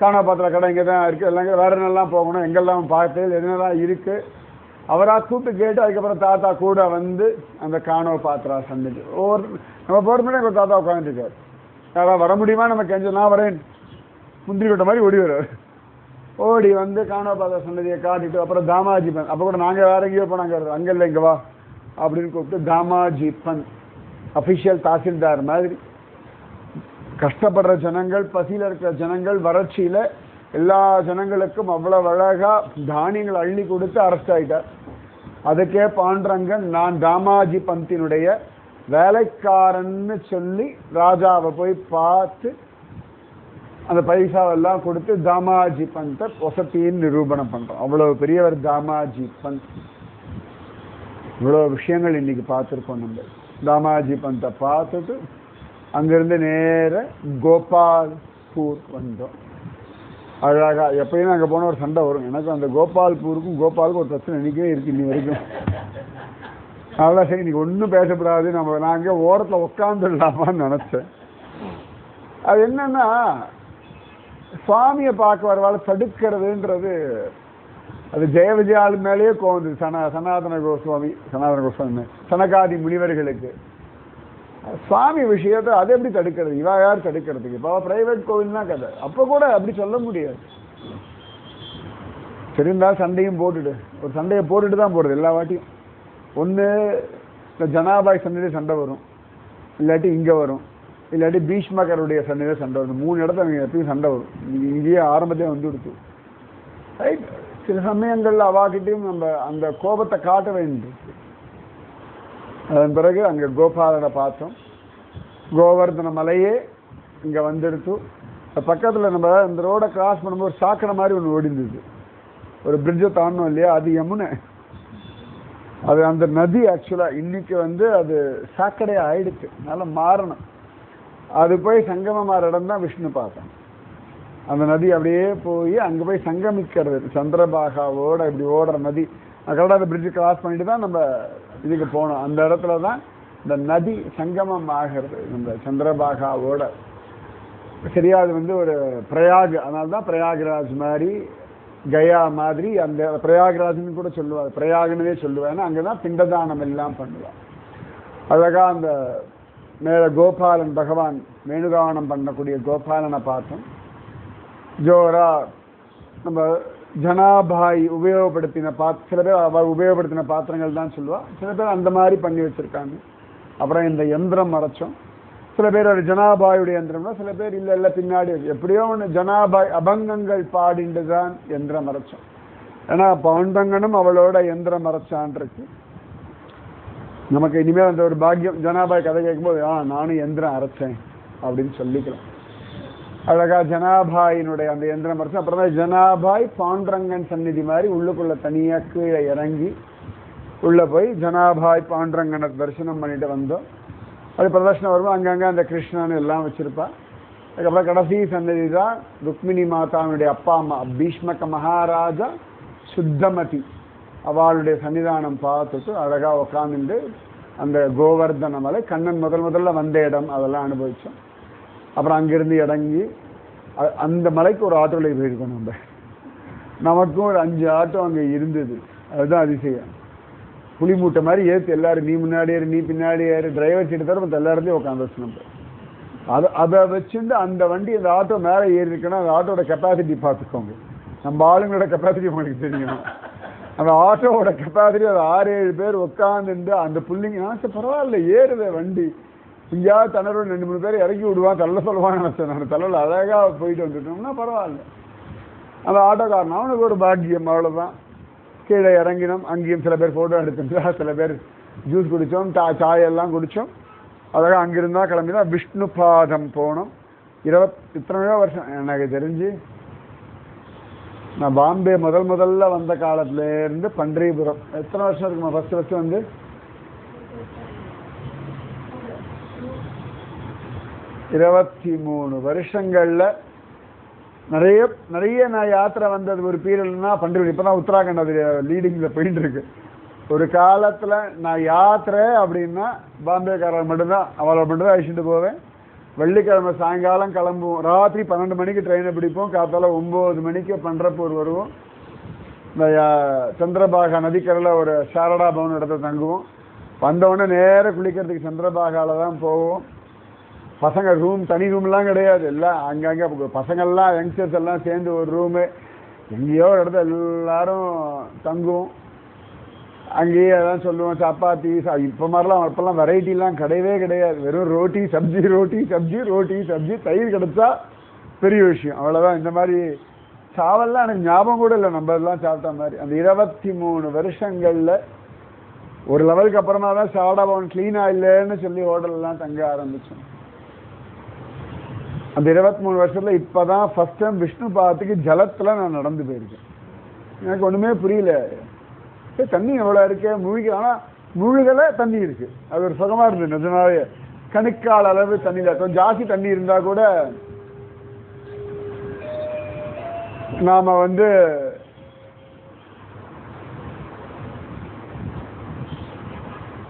காணோ பாத்திர கடை இங்கே தான் இருக்குது, எல்லாம் வேறு என்னெல்லாம் போகணும், எங்கெல்லாம் பார்த்து என்னெல்லாம் இருக்குது அவராக கூப்பிட்டு கேட்டு, அதுக்கப்புறம் தாத்தா கூட வந்து அந்த காணோ பாத்திரா சந்திச்சு நம்ம போகிற முன்னாடி ஒரு தாத்தா உட்காந்துருக்காரு. யாராவது வர முடியுமா, நம்ம கெஞ்ச நான் வரேன் முந்திரி கொட்ட மாதிரி ஓடி வர்றாரு. ஓடி வந்து காணோபாத சன்னதியை காட்டிட்டு அப்புறம் தாமாஜி பந்த், அப்போ கூட நாங்கள் வேற எங்கேயோ போனாங்க, அங்கே இல்லை இங்கே வா அப்படின்னு கூப்பிட்டு தாமாஜி பந்த் அஃபிஷியல் தாசில்தார் மாதிரி கஷ்டப்படுற ஜனங்கள், பசியில் இருக்கிற ஜனங்கள், வறட்சியில் எல்லா ஜனங்களுக்கும் அவ்வளவு அழகா தானியங்கள் அள்ளி கொடுத்து அரெஸ்ட் ஆகிட்டார். அதுக்கே பாண்டரங்கன் நான் தாமாஜி பந்தினுடைய வேலைக்காரன்னு சொல்லி ராஜாவை போய் பார்த்து அந்த பைசாவெல்லாம் கொடுத்து தாமாஜி பந்தை வசத்தின்னு நிரூபணம் பண்றோம். அவ்வளவு பெரியவர் தாமாஜி பந்த். இவ்வளவு விஷயங்கள் இன்னைக்கு பார்த்துருக்கோம். நம்ம தாமாஜி பந்தை பார்த்துட்டு அங்கிருந்து நேர கோபால்பூர் வந்தோம். அழகா எப்பயுமே அங்கே போன ஒரு சண்டை வரும். எனக்கு அந்த கோபால்பூருக்கும் கோபாலுக்கும் ஒரு பிரச்சனை இன்னைக்கே இருக்கு இன்னி வரைக்கும். அதெல்லாம் சரி இன்னைக்கு ஒன்றும் பேசப்படாது, நம்ம நாங்கள் ஓரத்தில் உட்காந்துடலாமான்னு நினச்சேன். அது என்னன்னா சுவாமியை பார்க்க வரவால தடுக்கிறதுன்றது அது ஜெய விஜயாலு மேலேயே கோந்து சனாதன கோஸ்வாமி சனகாதி முனிவர்களுக்கு சுவாமி விஷயத்தை அதை எப்படி தடுக்கிறது? இவா யார் தடுக்கிறதுக்கு? இப்போ பிரைவேட் கோவில்னா கதை. அப்போ கூட அப்படி சொல்ல முடியாது. சரிந்தா சண்டையும் போட்டுட்டு ஒரு சண்டையை போட்டுட்டு தான் போடுறது எல்லா வாட்டியும். ஒன்று இந்த ஜனாபாய் சண்டையிலே சண்டை வரும், இல்லாட்டி இங்கே வரும், இல்லாட்டி பீஷ்மகருடைய சண்டையிலே சண்டை வரும். 3 இடத்துல அவங்க எப்பயும் சண்டை வரும். இங்கேயே ஆரம்பத்தையே வந்து கொடுத்து ரைட். சில சமயங்களில் அவாக்கிட்டையும் நம்ம அந்த கோபத்தை காட்ட வேண்டியிருக்கு. அதன் பிறகு அங்கே கோபாலனை பார்த்தோம். கோவர்தன மலையே இங்கே வந்துடுத்து. பக்கத்தில் நம்ம இந்த ரோடை கிராஸ் பண்ணும்போது ஒரு சாக்கடை மாதிரி ஒன்று ஓடிந்தது. ஒரு பிரிட்ஜை தாண்டணும் இல்லையா, அது யமுனை. அது அந்த நதி ஆக்சுவலாக இன்னைக்கு வந்து அது சாக்கடையாக ஆயிடுச்சு, அதனால மாறணும். அது போய் சங்கமமாற இடம் தான் விஷ்ணு பார்த்தோம். அந்த நதி அப்படியே போய் அங்கே போய் சங்கமிக்கிறது. சந்திரபாகாவோட இப்படி ஓடுற நதி. கரெக்டாக அந்த பிரிட்ஜு கிராஸ் பண்ணிட்டு தான் நம்ம இதுக்கு போனோம். அந்த இடத்துல தான் இந்த நதி சங்கமம் ஆகிறது நம்ம சந்திரபாகாவோட. சரியா அது வந்து ஒரு பிரயாக், அதனால தான் பிரயாக்ராஜ் மாதிரி கயா மாதிரி அந்த பிரயாக்ராஜ்னு கூட சொல்லுவார், பிரயாகனவே சொல்லுவார். ஏன்னா அங்கே தான் பிண்டதானம் எல்லாம் பண்ணுவார். அழகா அந்த மேலே கோபாலன் பகவான் வேணுகானம் பண்ணக்கூடிய கோபாலனை பார்த்தோம். ஜோரா நம்ம ஜனாபாய் உபயோகப்படுத்தின சில பேர் அவ உபயோகப்படுத்தின பாத்திரங்கள் தான் சொல்லுவாள். சில பேர் அந்த மாதிரி பண்ணி வச்சுருக்காங்க. அப்புறம் இந்த யந்திரம் மறைச்சோம். சில பேர் ஒரு ஜனாபாயுடைய யந்திரம்னா, சில பேர் இல்லை இல்லை பின்னாடி எப்படியோ ஒன்று ஜனாபாய் அபங்கங்கள் பாடிண்டு தான் யந்திரம் மறைச்சோம். ஏன்னா பவுண்டங்கனும் அவளோட யந்திரம் மறைச்சான் இருக்கு. நமக்கு இனிமேல் அந்த ஒரு பாக்கியம் ஜனாபாய் கதை கேட்கும்போது நானும் யந்திரம் அரைச்சேன் அப்படின்னு சொல்லிக்கலாம். அழகா ஜனாபாயினுடைய அந்த யந்திரம் மறைச்சு அப்புறம் தான் ஜனாபாய் பாண்டரங்கன் சந்நிதி மாதிரி உள்ளுக்குள்ள தனியாக கீழே இறங்கி உள்ளே போய் ஜனாபாய் பாண்டரங்கனை தரிசனம் பண்ணிட்டு வந்தோம். அது பிரதர்ஷனம் வரும்போது அங்கங்கே அந்த கிருஷ்ணன் எல்லாம் வச்சுருப்பா. அதுக்கப்புறம் கடைசி சன்னதி தான் ருக்மிணி மாதாவுடைய அப்பா அம்மா பீஷ்மக மகாராஜா சுத்தமதி அவளுடைய சன்னிதானம் பார்த்துட்டு அழகாக உட்காந்துட்டு அந்த கோவர்தன மலை கண்ணன் முதல்ல வந்த இடம் அதெல்லாம் அனுபவித்தோம். அப்புறம் அங்கிருந்து இறங்கி அந்த மலைக்கு ஒரு ஆட்டோவில் போயிருக்கோம். நமக்கும் ஒரு 5 ஆட்டோ அங்கே இருந்தது. அதுதான் அதிசயம். புலி மூட்டை மாதிரி ஏற்று எல்லாரும் நீ முன்னாடி ஏறு நீ பின்னாடி ஏறு, டிரைவர் சீட்டு தவிர மற்ற எல்லா இடத்தையும் உட்காந்து வச்சு நம்ம அதை வச்சுட்டு அந்த வண்டி அந்த ஆட்டோ மேலே ஏறி இருக்குன்னா அந்த ஆட்டோட கெப்பாசிட்டி பார்த்துக்கோங்க. நம்ம ஆளுங்களோட கெப்பாசிட்டி உங்களுக்கு தெரியணும். அந்த ஆட்டோவோட கெப்பாசிட்டி அது 6-7 பேர் உட்காந்துட்டு அந்த புள்ளிங்க பரவாயில்ல ஏறுத வண்டி. இங்கேயாவது தன்னரோட 2-3 பேர் இறக்கி விடுவான், தள்ள சொல்லுவான்னு நினச்சேன். நான் தலையில் அழகாக போயிட்டு வந்துட்டோம்னா பரவாயில்ல. அந்த ஆட்டோக்காரன் அவனுக்கு ஒரு பாக்கியம், அவ்வளோதான். கீழே இறங்கினோம். அங்கேயும் சில பேர் ஃபோட்டோ எடுத்துட்டா, சில பேர் ஜூஸ் குடித்தோம், சாயெல்லாம் குடித்தோம். அழகாக அங்கிருந்தா கிளம்பிதான் விஷ்ணு பாதம் போனோம். இத்தனையோ வருஷம் எனக்கு தெரிஞ்சு நான் பாம்பே முதல்ல வந்த காலத்துலேருந்து பண்டரிபுரம் எத்தனை வருஷம் இருக்குமா? ஃபஸ்ட்டு வந்து 23 வருஷங்கள்ல நிறைய நான் யாத்திரை வந்தது. ஒரு பீரியட்னா பண்டிகை. இப்பதான் உத்தராகண்ட் அது லீடிங்ல போயிட்டு இருக்கு. ஒரு காலத்துல நான் யாத்திரை அப்படின்னா பாம்பேக்காரர் மட்டும்தான், அவளை மட்டும்தான் அழிச்சுட்டு போவேன். வெள்ளிக்கிழமை சாயங்காலம் கிளம்புவோம். ராத்திரி 12 மணிக்கு ட்ரெயினை பிடிப்போம். காத்தால 9 மணிக்கு பண்டர்பூர் வருவோம். இந்த சந்திரபாகா நதிக்கரையில் ஒரு சாரடா பவன் இடத்துல தங்குவோம். வந்தவுடனே நேராக குளிக்கிறதுக்கு சந்திரபாகால தான் போவோம். பசங்க தனி ரூம்லாம் கிடையாது, எல்லாம் அங்கங்கே பசங்கள்லாம் யங்ஸ்டர்ஸ் எல்லாம் சேர்ந்து ஒரு ரூமு. எங்கேயோ ஒரு இடத்துல எல்லாரும் தங்குவோம். அங்கேயே அதான் சொல்லுவோம், சப்பாத்தி. இப்போ மாதிரிலாம் அப்போல்லாம் வெரைட்டிலாம் கிடையவே கிடையாது. வெறும் ரோட்டி சப்ஜி, ரோட்டி சப்ஜி, ரோட்டி சப்ஜி, தயிர் கிடைச்சா பெரிய விஷயம், அவ்வளோதான். இந்த மாதிரி சாவல்லாம் எனக்கு ஞாபகம் கூட இல்லை நம்ம எல்லாம் சாப்பிட்ட மாதிரி. அந்த 23 வருஷங்களில் ஒரு லெவலுக்கு அப்புறமா தான் சாப்பிட க்ளீனாக இல்லைன்னு சொல்லி ஹோட்டல்லாம் தங்க ஆரம்பித்தோம். அந்த 23 வருஷத்துல இப்பதான் ஃபர்ஸ்ட் டைம் விஷ்ணு பாதத்துக்கு ஜலத்துல நான் நடந்து போயிருக்கேன். எனக்கு ஒண்ணுமே புரியல, தண்ணி எவ்வளவு இருக்கு முழுக, ஆனா முழுகல தண்ணி இருக்கு. அது ஒரு சுகமா இருந்தது நிஜமாவே. கணுக்கால் அளவு தண்ணியில கொஞ்சம் ஜாஸ்தி தண்ணி இருந்தா கூட நாம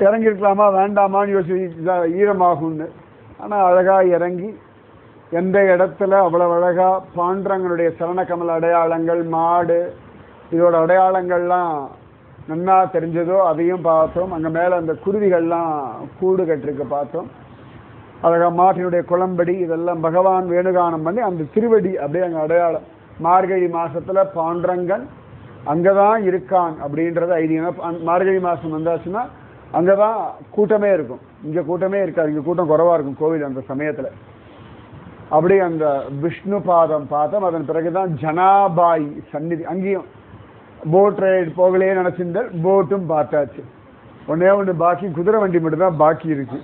இறங்கிருக்கலாமா வேண்டாமான்னு யோசிச்சு ஈரமாகும்னு. ஆனா அழகா இறங்கி எந்த இடத்துல அவ்வளவு அழகா பாண்டரங்கனுடைய சரணக்கமல் அடையாளங்கள், மாடு இதோட அடையாளங்கள்லாம் நன்னா தெரிஞ்சதோ அதையும் பார்த்தோம். அங்கே மேலே அந்த குருவிகள்லாம் கூடு கட்டிருக்கு பார்த்தோம். அழகா மாட்டினுடைய குளம்படி இதெல்லாம் பகவான் வேணுகானம் பண்ணி அந்த திருவடி அப்படியே அங்கே அடையாளம். மார்கழி மாசத்துல பாண்டரங்கன் அங்கதான் இருக்கான் அப்படின்றது ஐதீகம். மார்கழி மாசம் வந்தாச்சுன்னா அங்கதான் கூட்டமே இருக்கும், இங்க கூட்டமே இருக்காது. இங்க கூட்டம் குறைவா இருக்கும் கோவில் அந்த சமயத்துல. அப்படி அந்த விஷ்ணு பாதம் பார்த்தோம். அதன் பிறகுதான் ஜனாபாய் சந்நிதி. அங்கேயும் போட் ரைடு போகலையே நினைச்சிருந்தால் போட்டும் பார்த்தாச்சு. ஒண்ணு பாக்கி குதிரை வண்டி மட்டும் தான் பாக்கி இருக்கு.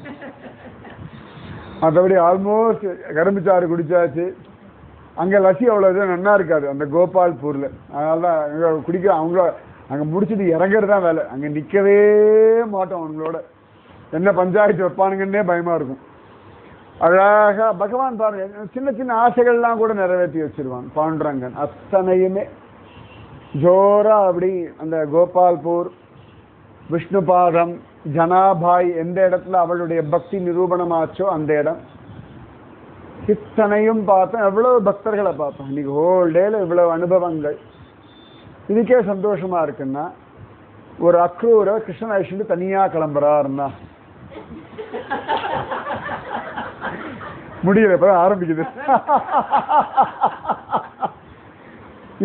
மற்றபடி ஆல்மோஸ்ட் கரும்புச்சாறு குடிச்சாச்சு. அங்க லசி அவ்வளவு நன்னா இருக்காது அந்த கோபால்பூர்ல, அதனாலதான் அங்க குடிக்க அவங்கள அங்க முடிச்சுட்டு இறங்குறது தான் வேலை. அங்க நிக்கவே மாட்டோம், அவங்களோட என்ன பஞ்சாயத்து வைப்பானுங்கன்னே பயமா இருக்கும். அழகா பகவான் பாருங்க, சின்ன சின்ன ஆசைகள்லாம் கூட நிறைவேற்றி வச்சிருவான் பாண்டரங்கன். அத்தனையுமே ஜோரா அப்படி அந்த கோபால்பூர், விஷ்ணுபாதம், ஜனாபாய் எந்த இடத்துல அவளுடைய பக்தி நிரூபணமாச்சோ அந்த இடம் இத்தனையும் பார்த்தோம். எவ்வளவு பக்தர்களை பார்த்தோம் இன்னைக்கு ஹோல் டேல, இவ்வளவு அனுபவங்கள். இதுக்கே சந்தோஷமா இருக்குன்னா ஒரு அக்ரூரை கிருஷ்ணன் அழிச்சுட்டு தனியா கிளம்புறாருன்னா முடியல, இப்பதான் ஆரம்பிக்குது.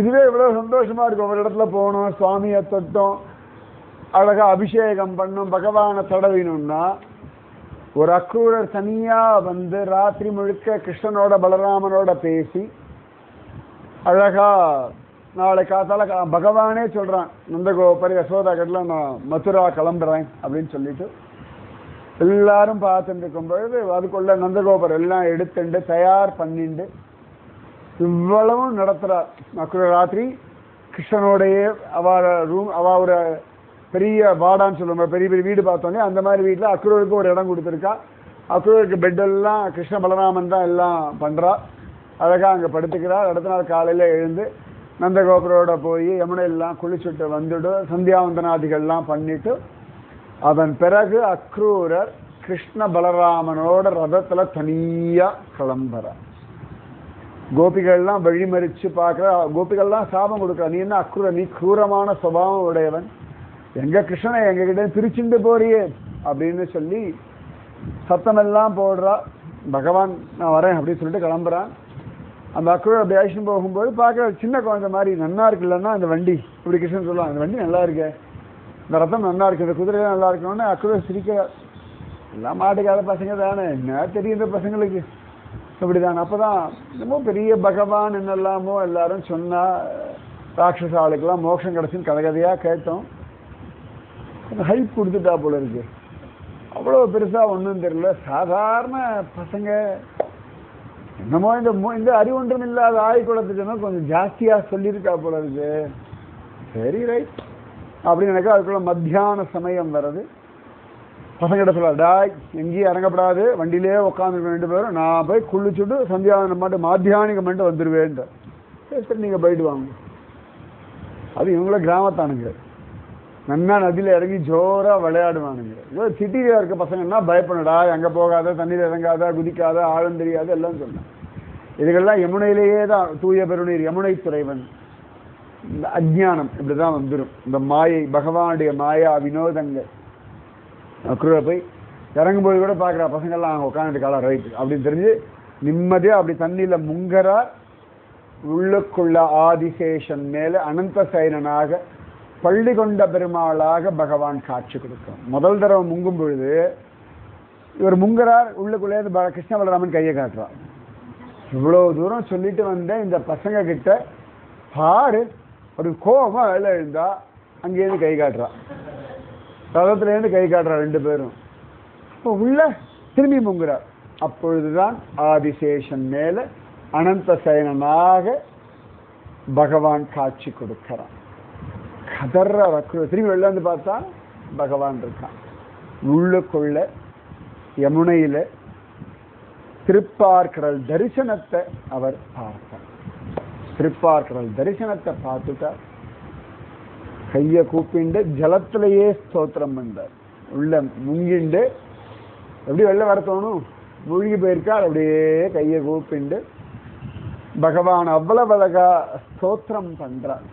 இதுவே இவ்வளவு சந்தோஷமா இருக்கும். ஒரு இடத்துல போனோம், சுவாமியை தொட்டோம், அழகா அபிஷேகம் பண்ணும், பகவானை தடவினோம்னா ஒரு அக்ரூரர் தனியா ராத்திரி முழுக்க கிருஷ்ணனோட பலராமனோட பேசி அழகா நாளை காத்தால பகவானே சொல்றான், நந்தகோபர் யசோதா கட்டில நான் மதுரா கிளம்புறேன் அப்படின்னு சொல்லிட்டு எல்லாரும் பார்த்துட்டு இருக்கும் பொழுது அதுக்குள்ள நந்தகோபர் எல்லாம் எடுத்துட்டு தயார் பண்ணிட்டு இவ்வளவும் நடத்துறார். அக்ரூர் ராத்திரி கிருஷ்ணனோடைய அவ ஒரு பெரிய வாடான்னு சொல்லுவாங்க, பெரிய பெரிய வீடு பார்த்தோன்னே அந்த மாதிரி வீட்டில் அக்ரூருக்கு ஒரு இடம் கொடுத்துருக்கா. அக்ரூருக்கு பெட்டெல்லாம் கிருஷ்ண பலராமன் தான் எல்லாம் பண்றா. அழகா அங்கே படுத்துக்கிறார். அடுத்த நாள் காலையில எழுந்து நந்தகோபுரோட போய் யமுனையெல்லாம் குளிச்சுட்டு வந்துட்டு சந்தியாவந்தனாதிகள்லாம் பண்ணிட்டு அதன் பிறகு அக்ரூரர் கிருஷ்ண பலராமனோட ரதத்துல தனியா கிளம்புறார். கோபிகள்லாம் வழிமறிச்சு பார்க்குற, கோபிகள்லாம் சாபம் கொடுக்குற, நீ என்ன அக்ரூர, நீ கிரூரமான சுபாவம் உடையவன், எங்க கிருஷ்ணனை எங்ககிட்ட பிரிச்சுட்டு போறியே அப்படின்னு சொல்லி சத்தமெல்லாம் போடுறா. பகவான் நான் வரேன் அப்படின்னு சொல்லிட்டு கிளம்புறான். அந்த அக்ரூர் அப்படி ஆக்ஷன் போகும்போது பார்க்குற சின்ன குழந்தை மாதிரி நன்னா இருக்கு இல்லைன்னா அந்த வண்டி இப்படி கிருஷ்ணன் சொல்லுவான், அந்த வண்டி நல்லா இருக்கு, இந்த ரத்தம் நல்லா இருக்கு, இந்த குதிரை நல்லா இருக்கணும்னு அக்ரூர் சிரிக்கிறார். எல்லாம் மாட்டுக்கார பசங்க தானே, என்ன தெரியும் இந்த பசங்களுக்கு இப்படிதான். அப்பதான் என்னமோ பெரிய பகவான் என்னெல்லாமோ எல்லாரும் சொன்னா, ராட்சச ஆளுக்கெல்லாம் மோட்சம் கிடைச்சுன்னு கதையா கேட்டோம். ஹைப் கொடுத்துட்டா போல இருக்கு. அவ்வளவு பெருசா ஒன்றும் தெரியல, சாதாரண பசங்க என்னமோ இந்த அறிவொன்றும் இல்லாத ஆய்குளத்துக்குன்னா கொஞ்சம் ஜாஸ்தியா சொல்லியிருக்கா போல இருக்கு. சரி ரைட் அப்படின்னு எனக்கு அதுக்குள்ள மத்தியான சமயம் வருது. பசங்கிட்ட சொல்ல, டாய் எங்கேயும் இறங்கப்படாது, வண்டியிலே உட்காந்துருக்க 2 பேரும், நான் போய் குளிச்சுட்டு சந்தியாவனம் மட்டும் மாத்தியானிகம் மட்டும் வந்துடுவேன். சரி நீங்க போயிட்டு வாங்க. அது இவங்கள கிராமத்தானுங்க, நன்னா நதியில இறங்கி ஜோரா விளையாடுவானுங்க. ஏதோ சிட்டியில இருக்க பசங்கன்னா பயப்படடா, எங்க போகாத, தண்ணீர் இறங்காத, குதிக்காத, ஆழம் தெரியாத எல்லாம் சொன்னான். இதுக்கெல்லாம் யமுனையிலேயே தான் தூய பெருநீர் யமுனை துறைவன். இந்த அஜ்ஞானம் இப்படிதான் வந்துடும், இந்த மாயை, பகவானுடைய மாயா வினோதங்கள். அக்ரூரை போய் இறங்கும்போது கூட பார்க்குறா, பசங்கள்லாம் அங்கே உட்காந்துட்டு காலா ரைட் அப்படின்னு தெரிஞ்சு நிம்மதியாக அப்படி தண்ணியில் முங்கறார். உள்ளுக்குள்ள ஆதிசேஷன் மேல அனந்த சைனனாக பள்ளி கொண்ட பெருமாளாக பகவான் காட்சி கொடுக்கும். முதல் தடவை முங்கும் பொழுது இவர் முங்குறார், உள்ளுக்குள்ளே கிருஷ்ண பலராமன் கையை காட்டுறார். இவ்வளவு தூரம் சொல்லிட்டு வந்த இந்த பசங்க கிட்ட பாரு ஒரு கோபமா வேலை எழுந்தா அங்கேயிருந்து கை காட்டுறா, ரதத்திலேருந்து கை காட்டுறா ரெண்டு பேரும். இப்போ உள்ள திரும்பி முங்குறார். அப்பொழுதுதான் ஆதிசேஷன் மேல அனந்த சயனனாக பகவான் காட்சி கொடுக்கிறான். கதற திரும்பி வெளில வந்து பார்த்தா பகவான் இருக்கான். உள்ளுக்குள்ள யமுனையில திருப்பார்கடல் தரிசனத்தை அவர் பார்த்தார். திருப்பார்கடல் தரிசனத்தை பார்த்துட்டார். கைய கூப்பிண்டு ஜலத்திலேயே ஸ்தோத்திரம் பண்ணார். உள்ள முங்கிண்டு எப்படி வெளில வர தோணும், மூழ்கி போயிருக்கார். அப்படியே கையை கூப்பிண்டு பகவான் அவ்வளவு அழகா ஸ்தோத்திரம் பண்றார்.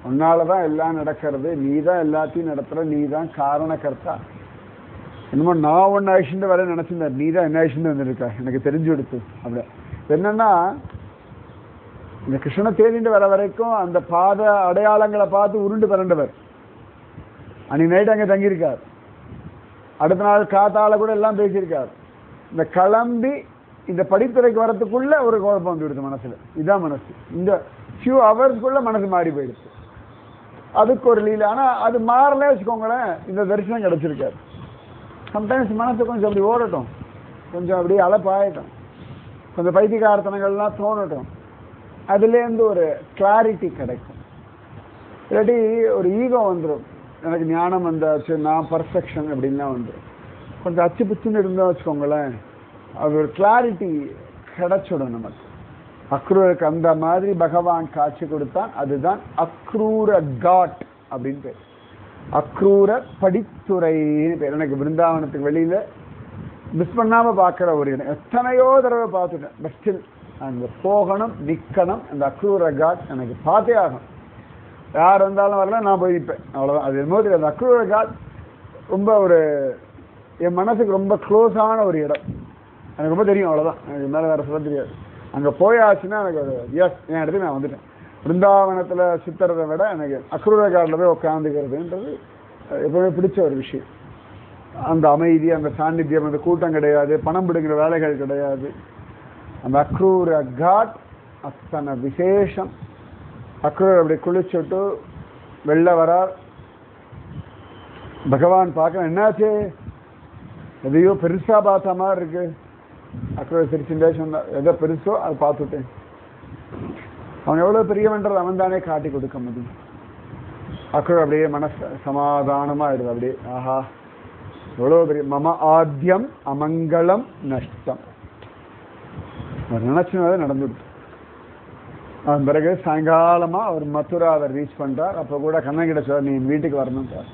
உன்னாலதான் எல்லாம் நடக்கிறது, நீ தான் எல்லாத்தையும் நடத்துற, நீ தான் காரணக்கர்த்தா. என்னமோ நான் ஒன்னு ஆயிடுச்சுட்டு வர நினைச்சிருந்தார், நீ தான் என்ன ஆயிடுச்சுன்னு வந்துருக்கா எனக்கு தெரிஞ்சு கொடுத்து. அப்படி என்னன்னா இந்த கிருஷ்ணனை தேடிட்டு வர வரைக்கும் அந்த பாத அடையாளங்களை பார்த்து உருண்டு பிறண்டவர். அன்னைக்கு நைட் அங்கே தங்கியிருக்கார். அடுத்த நாள் காத்தால கூட எல்லாம் பேசியிருக்கார். இந்த கிளம்பி இந்த படித்துறைக்கு வரத்துக்குள்ள ஒரு குழப்பம் வந்து விடுது மனசுல. இதான் மனசு. இந்த ஃபியூ ஹவர்ஸ்க்குள்ள மனசு மாறி போயிடுச்சு. அதுக்கு ஒரு லீல. ஆனா அது மாறலே வச்சுக்கோங்களேன், இந்த தரிசனம் கிடைச்சிருக்காரு. சம்டைம்ஸ் மனசு கொஞ்சம் அப்படி ஓடட்டும், கொஞ்சம் அப்படி அலப்பாயிட்டும், கொஞ்சம் பைத்தியகார்த்தனங்கள்லாம் தோணட்டும், அதுலேருந்து ஒரு கிளாரிட்டி கிடைக்கும். இல்லாட்டி ஒரு ஈகோ வந்துடும், எனக்கு ஞானம் வந்தாச்சு, நான் பர்ஃபெக்ஷன் அப்படின்லாம் வந்துடும். கொஞ்சம் அச்சு பிச்சுன்னு இருந்தால் வச்சுக்கோங்களேன், அது ஒரு கிளாரிட்டி கிடைச்சிடும் நமக்கு. அக்ரூருக்கு அந்த மாதிரி பகவான் காட்சி கொடுத்தான். அதுதான் அக்ரூர காட் அப்படின்னு பேர். அக்ரூர படித்துறைன்னு பேர். எனக்கு பிருந்தாவனத்துக்கு வெளியில மிஸ் பண்ணாம பார்க்குற ஒரு இடம். எத்தனையோ தடவை பார்த்துட்டேன். பட் ஸ்டில் அங்கே போகணும், நிற்கணும். அந்த அக்ரூர காட் எனக்கு பார்த்தே ஆகும். யார் வந்தாலும் வரல, நான் போயிருப்பேன், அவ்வளோதான். அது என்னமோ தெரியாது. அந்த அக்ரூர காட் ரொம்ப ஒரு என் மனசுக்கு ரொம்ப க்ளோஸான ஒரு இடம். எனக்கு ரொம்ப தெரியும், அவ்வளோதான். எனக்கு மேலே வேறு சொல்ல தெரியாது. அங்கே போயாச்சுன்னா எனக்கு ஒரு எஸ், என் இடத்துக்கு நான் வந்துட்டேன். பிருந்தாவனத்தில் சுற்றுறதை விட எனக்கு அக்ரூர காட்டில் போய் உட்காந்துக்கிறதுன்றது எப்பவுமே பிடிச்ச ஒரு விஷயம். அந்த அமைதி, அந்த சாநித்தியம், அந்த கூட்டம் கிடையாது, பணம் பிடுங்கிற வேலைகள் கிடையாது. அந்த அக்ரூர காட் அத்தனை விசேஷம். அக்ரூர் அப்படி குளிச்சுட்டு வெளில வரார். பகவான் பார்க்க என்னாச்சு, எதையோ பெருசா பார்த்த மாதிரி இருக்கு. அக்ரூர் சிரிச்சுட்டே சொன்னார், எதோ பெருசோ அதை பார்த்துட்டேன். அவன் எவ்வளவு பெரியவன்றது அவன் தானே காட்டி கொடுக்க முடியும். அக்ரூர் அப்படியே மனசு சமாதானமா ஆயிடுது. அப்படியே ஆஹா எவ்வளவு பெரிய மம ஆத்தியம் அமங்கலம் நஷ்டம் அவர் நினைச்சுனதை நடந்துடுது. அதன் பிறகு சாயங்காலமா அவர் மதுராவை ரீச் பண்றார். அப்போ கூட கண்ணன் கிட்ட சொல்ற, நீ வீட்டுக்கு வரணும் சார்,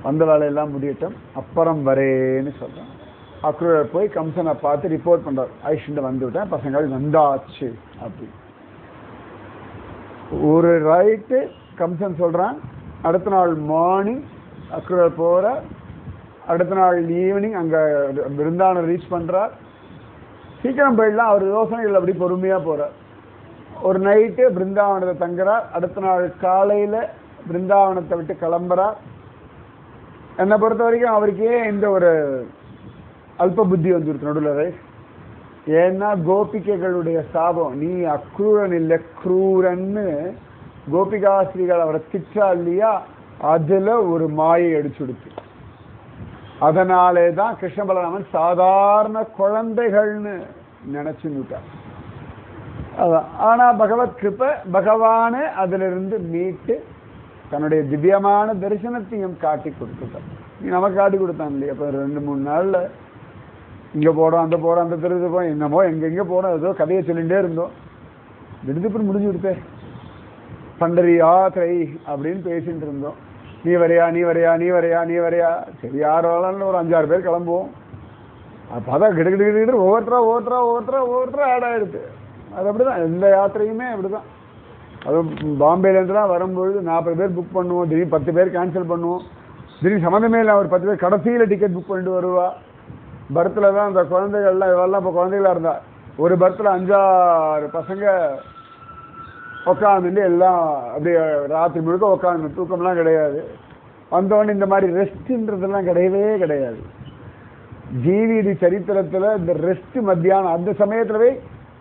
வந்த வேலையெல்லாம் முடியட்டும், அப்புறம் வரேன்னு சொல்றான். அக்ரூரர் போய் கம்சனை பார்த்து ரிப்போர்ட் பண்றார், ஐஷுண்டு வந்து விட்டேன், பசங்கள் வந்தாச்சு அப்படி. ஒரு ரைட்டு கம்சன் சொல்றான். அடுத்த நாள் மார்னிங் அக்ரூரர் போற, அடுத்த நாள் ஈவினிங் அங்க பிருந்தாவனம் ரீச் பண்றார். சீக்கிரம் போயிடலாம், அவர் யோசனைகள் அப்படி பொறுமையா போறார். ஒரு நைட்டு பிருந்தாவனத்தை தங்குறார். அடுத்த நாள் காலையில பிருந்தாவனத்தை விட்டு கிளம்புறார். என்னை பொறுத்த வரைக்கும் அவருக்கே இந்த ஒரு அல்ப புத்தி வந்துருக்கு நடுவில். ஏன்னா கோபிகைகளுடைய சாபம், நீ அக்ரூரன் இல்லை க்ரூரன்னு கோபிகாஸ்திரிகள் அவரை திட்டா இல்லையா, அதுல ஒரு மாயை அடிச்சுடுச்சு. அதனாலே தான் கிருஷ்ண பலராமன் சாதாரண குழந்தைகள்னு நினைச்சுட்டார். அதான். ஆனா பகவத் கிருபை, பகவானே அதிலிருந்து மீட்டு தன்னுடைய திவ்யமான தரிசனத்தையும் காட்டி கொடுத்துட்டார். நீ நமக்கு காட்டி கொடுத்தான் இல்லையா. இப்போ 2-3 நாள்ல இங்க போறோம், அந்த போறோம், அந்த தெருவுக்கு போறோம், என்னமோ எங்க போறோம், ஏதோ கதையை சொல்லிகிட்டே இருந்தோம். திடுதிப்புன்னு முடிஞ்சு கொடுத்தே. பண்டரி யாத்திரை அப்படின்னு பேசிட்டு இருந்தோம். நீ வரையா, நீ வரையா, நீ வரையா, நீ வரையா. சரி, யார் வரலாம்னு ஒரு 5-6 பேர் கிளம்புவோம். அப்பதான் கிடுக்கிட்டு ஒவ்வொருத்தரா ஆட் ஆயிடுது. அது அப்படிதான், எந்த யாத்திரையுமே அப்படிதான். அதுவும் பாம்பேலேருந்துலாம் வரும்பொழுது 40 பேர் புக் பண்ணுவோம், திடீர்னு 10 பேர் கேன்சல் பண்ணுவோம். திடீர்னு சம்மந்தமே இல்லை, ஒரு 10 பேர் கடைசியில் டிக்கெட் புக் பண்ணிட்டு வருவா. பர்த்தில் தான் அந்த குழந்தைகள்லாம், இவெல்லாம் இப்போ குழந்தைகளா இருந்தா ஒரு பர்த்தில் 5-6 பசங்க உட்காந்துட்டு எல்லாம் அப்படியே ராத்திரி முழுக்க உட்காந்து தூக்கம்லாம் கிடையாது. வந்தோடனே இந்த மாதிரி ரெஸ்ட்ன்றதெல்லாம் கிடையவே கிடையாது. ஜீவிதி சரித்திரத்தில் இந்த ரெஸ்ட் மத்தியானம் அந்த சமயத்துலவே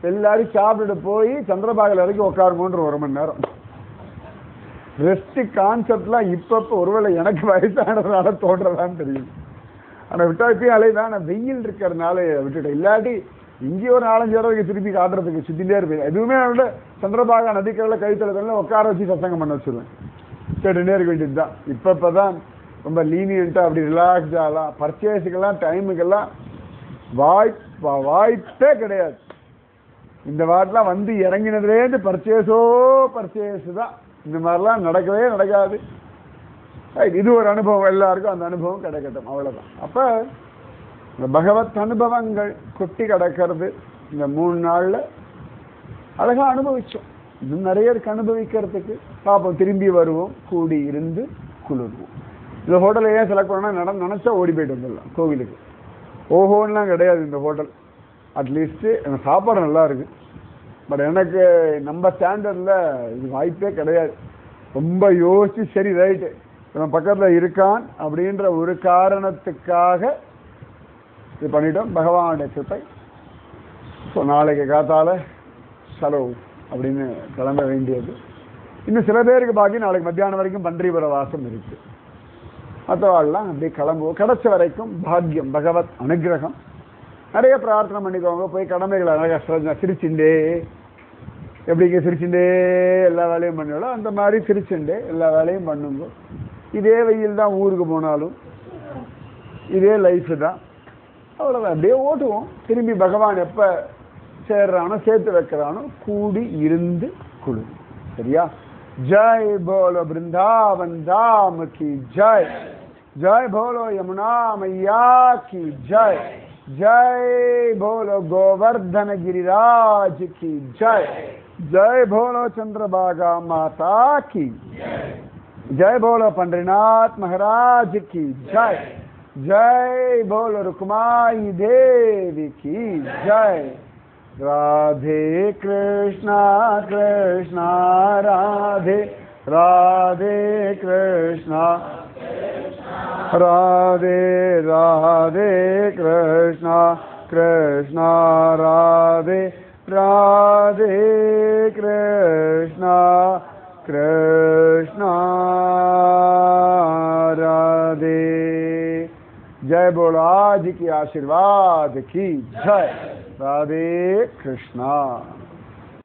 எல்லாரும் சாப்பிட்டுட்டு போய் சந்திரபாகல் வரைக்கும் உட்காருங்கன்ற 1 மணி நேரம் ரெஸ்ட் கான்செப்ட்லாம் இப்பப்போ ஒருவேளை எனக்கு வயசானதுனால தோன்றதான்னு தெரியும். ஆனால் விட்டாப்பையும் அலைதான் நான் வெயில் இருக்கிறதுனால விட்டுட்டேன். இல்லாட்டி இங்கேயும் ஒரு 4-5 தடவைக்கு திருப்பி காட்டுறதுக்கு சுத்திலே இருப்பேன். எதுவுமே விட சந்திரபாகா நதிக்கரையில் கைத்தளத்தில் உட்கார வச்சு சத்தங்கம் பண்ண வச்சுருவேன். கேட்டுனே இருக்க வேண்டியது தான். இப்பதான் ரொம்ப லீனியன்ட்டா அப்படி ரிலாக்ஸ் ஆகலாம். பர்ச்சேஸுக்கெல்லாம் டைமுக்கெல்லாம் வாய்ப்பே கிடையாது. இந்த வாட்டெலாம் வந்து இறங்கினதுலேருந்து பர்ச்சேஸ் தான். இந்த மாதிரிலாம் நடக்கவே நடக்காது. இது ஒரு அனுபவம், எல்லாருக்கும் அந்த அனுபவம் கிடைக்கட்டும், அவ்வளோதான். அப்போ இந்த பகவத் அனுபவங்கள் கொட்டி கிடக்கிறது இந்த 3 நாளில் அழகாக அனுபவிச்சோம். இன்னும் நிறைய இருக்கு அனுபவிக்கிறதுக்கு. பார்ப்போம், திரும்பி வருவோம், கூடி இருந்து குளிர்வோம். இந்த ஹோட்டலை ஏன் செலக்ட் பண்ணா நினச்சா ஓடி போயிட்டு வந்துடலாம் கோவிலுக்கு. ஓஹோன்லாம் கிடையாது இந்த ஹோட்டல். அட்லீஸ்ட்டு எனக்கு சாப்பாடு நல்லா இருக்கு. பட் எனக்கு நம்ம ஸ்டாண்டர்டில் இது வாய்ப்பே கிடையாது. ரொம்ப யோசிச்சு சரி ரைட்டு நம்ம பக்கத்தில் இருக்கான் அப்படின்ற ஒரு காரணத்துக்காக இது பண்ணிட்டோம். பகவானுடைய கிருபை. ஸோ நாளைக்கு காத்தால செலவு அப்படின்னு கிளம்ப வேண்டியது. இன்னும் சில பேருக்கு பாக்கி நாளைக்கு மத்தியானம் வரைக்கும் பன்றிபுர வாசம் இருக்கு. மற்றவாள்லாம் அப்படியே கிளம்புவோம். கிடைச்ச வரைக்கும் பாக்கியம், பகவத் அனுகிரகம். நிறைய பிரார்த்தனை பண்ணிக்கோங்க. போய் கடமைகளை அழகாக சிரிச்சுண்டே, எப்படிங்க சிரிச்சுண்டே எல்லா வேலையும் பண்ணுவோம் அந்த மாதிரி சிரிச்சுண்டே எல்லா வேலையும் பண்ணுங்க. இதே வெயில் தான் ஊருக்கு போனாலும் இதே லைஃப் தான். அவ்வளோதான், அப்படியே ஓட்டுவோம். திரும்பி பகவான் எப்போ சேர்றானோ சேர்த்து வைக்கிறானோ கூடி இருந்து குழு. சரியா? ஜெய் போலோ பிருந்தாவன் தாம் கி ஜெய். ஜெய் போலோ யமுனா मैया की जय. जय बोलो गोवर्धन गिरिराज की जय. जय बोलो चंद्रभागा माता की. जय बोलो पंडरीनाथ महाराज की जय. जय बोलो रुक्माई देवी की जय. राधे कृष्णा कृष्णा राधे राधे कृष्णा राधे राधे कृष्णा कृष्णा राधे राधे कृष्णा कृष्णा राधे. जय बोलो आज की आशीर्वाद की जय. राधे कृष्णा.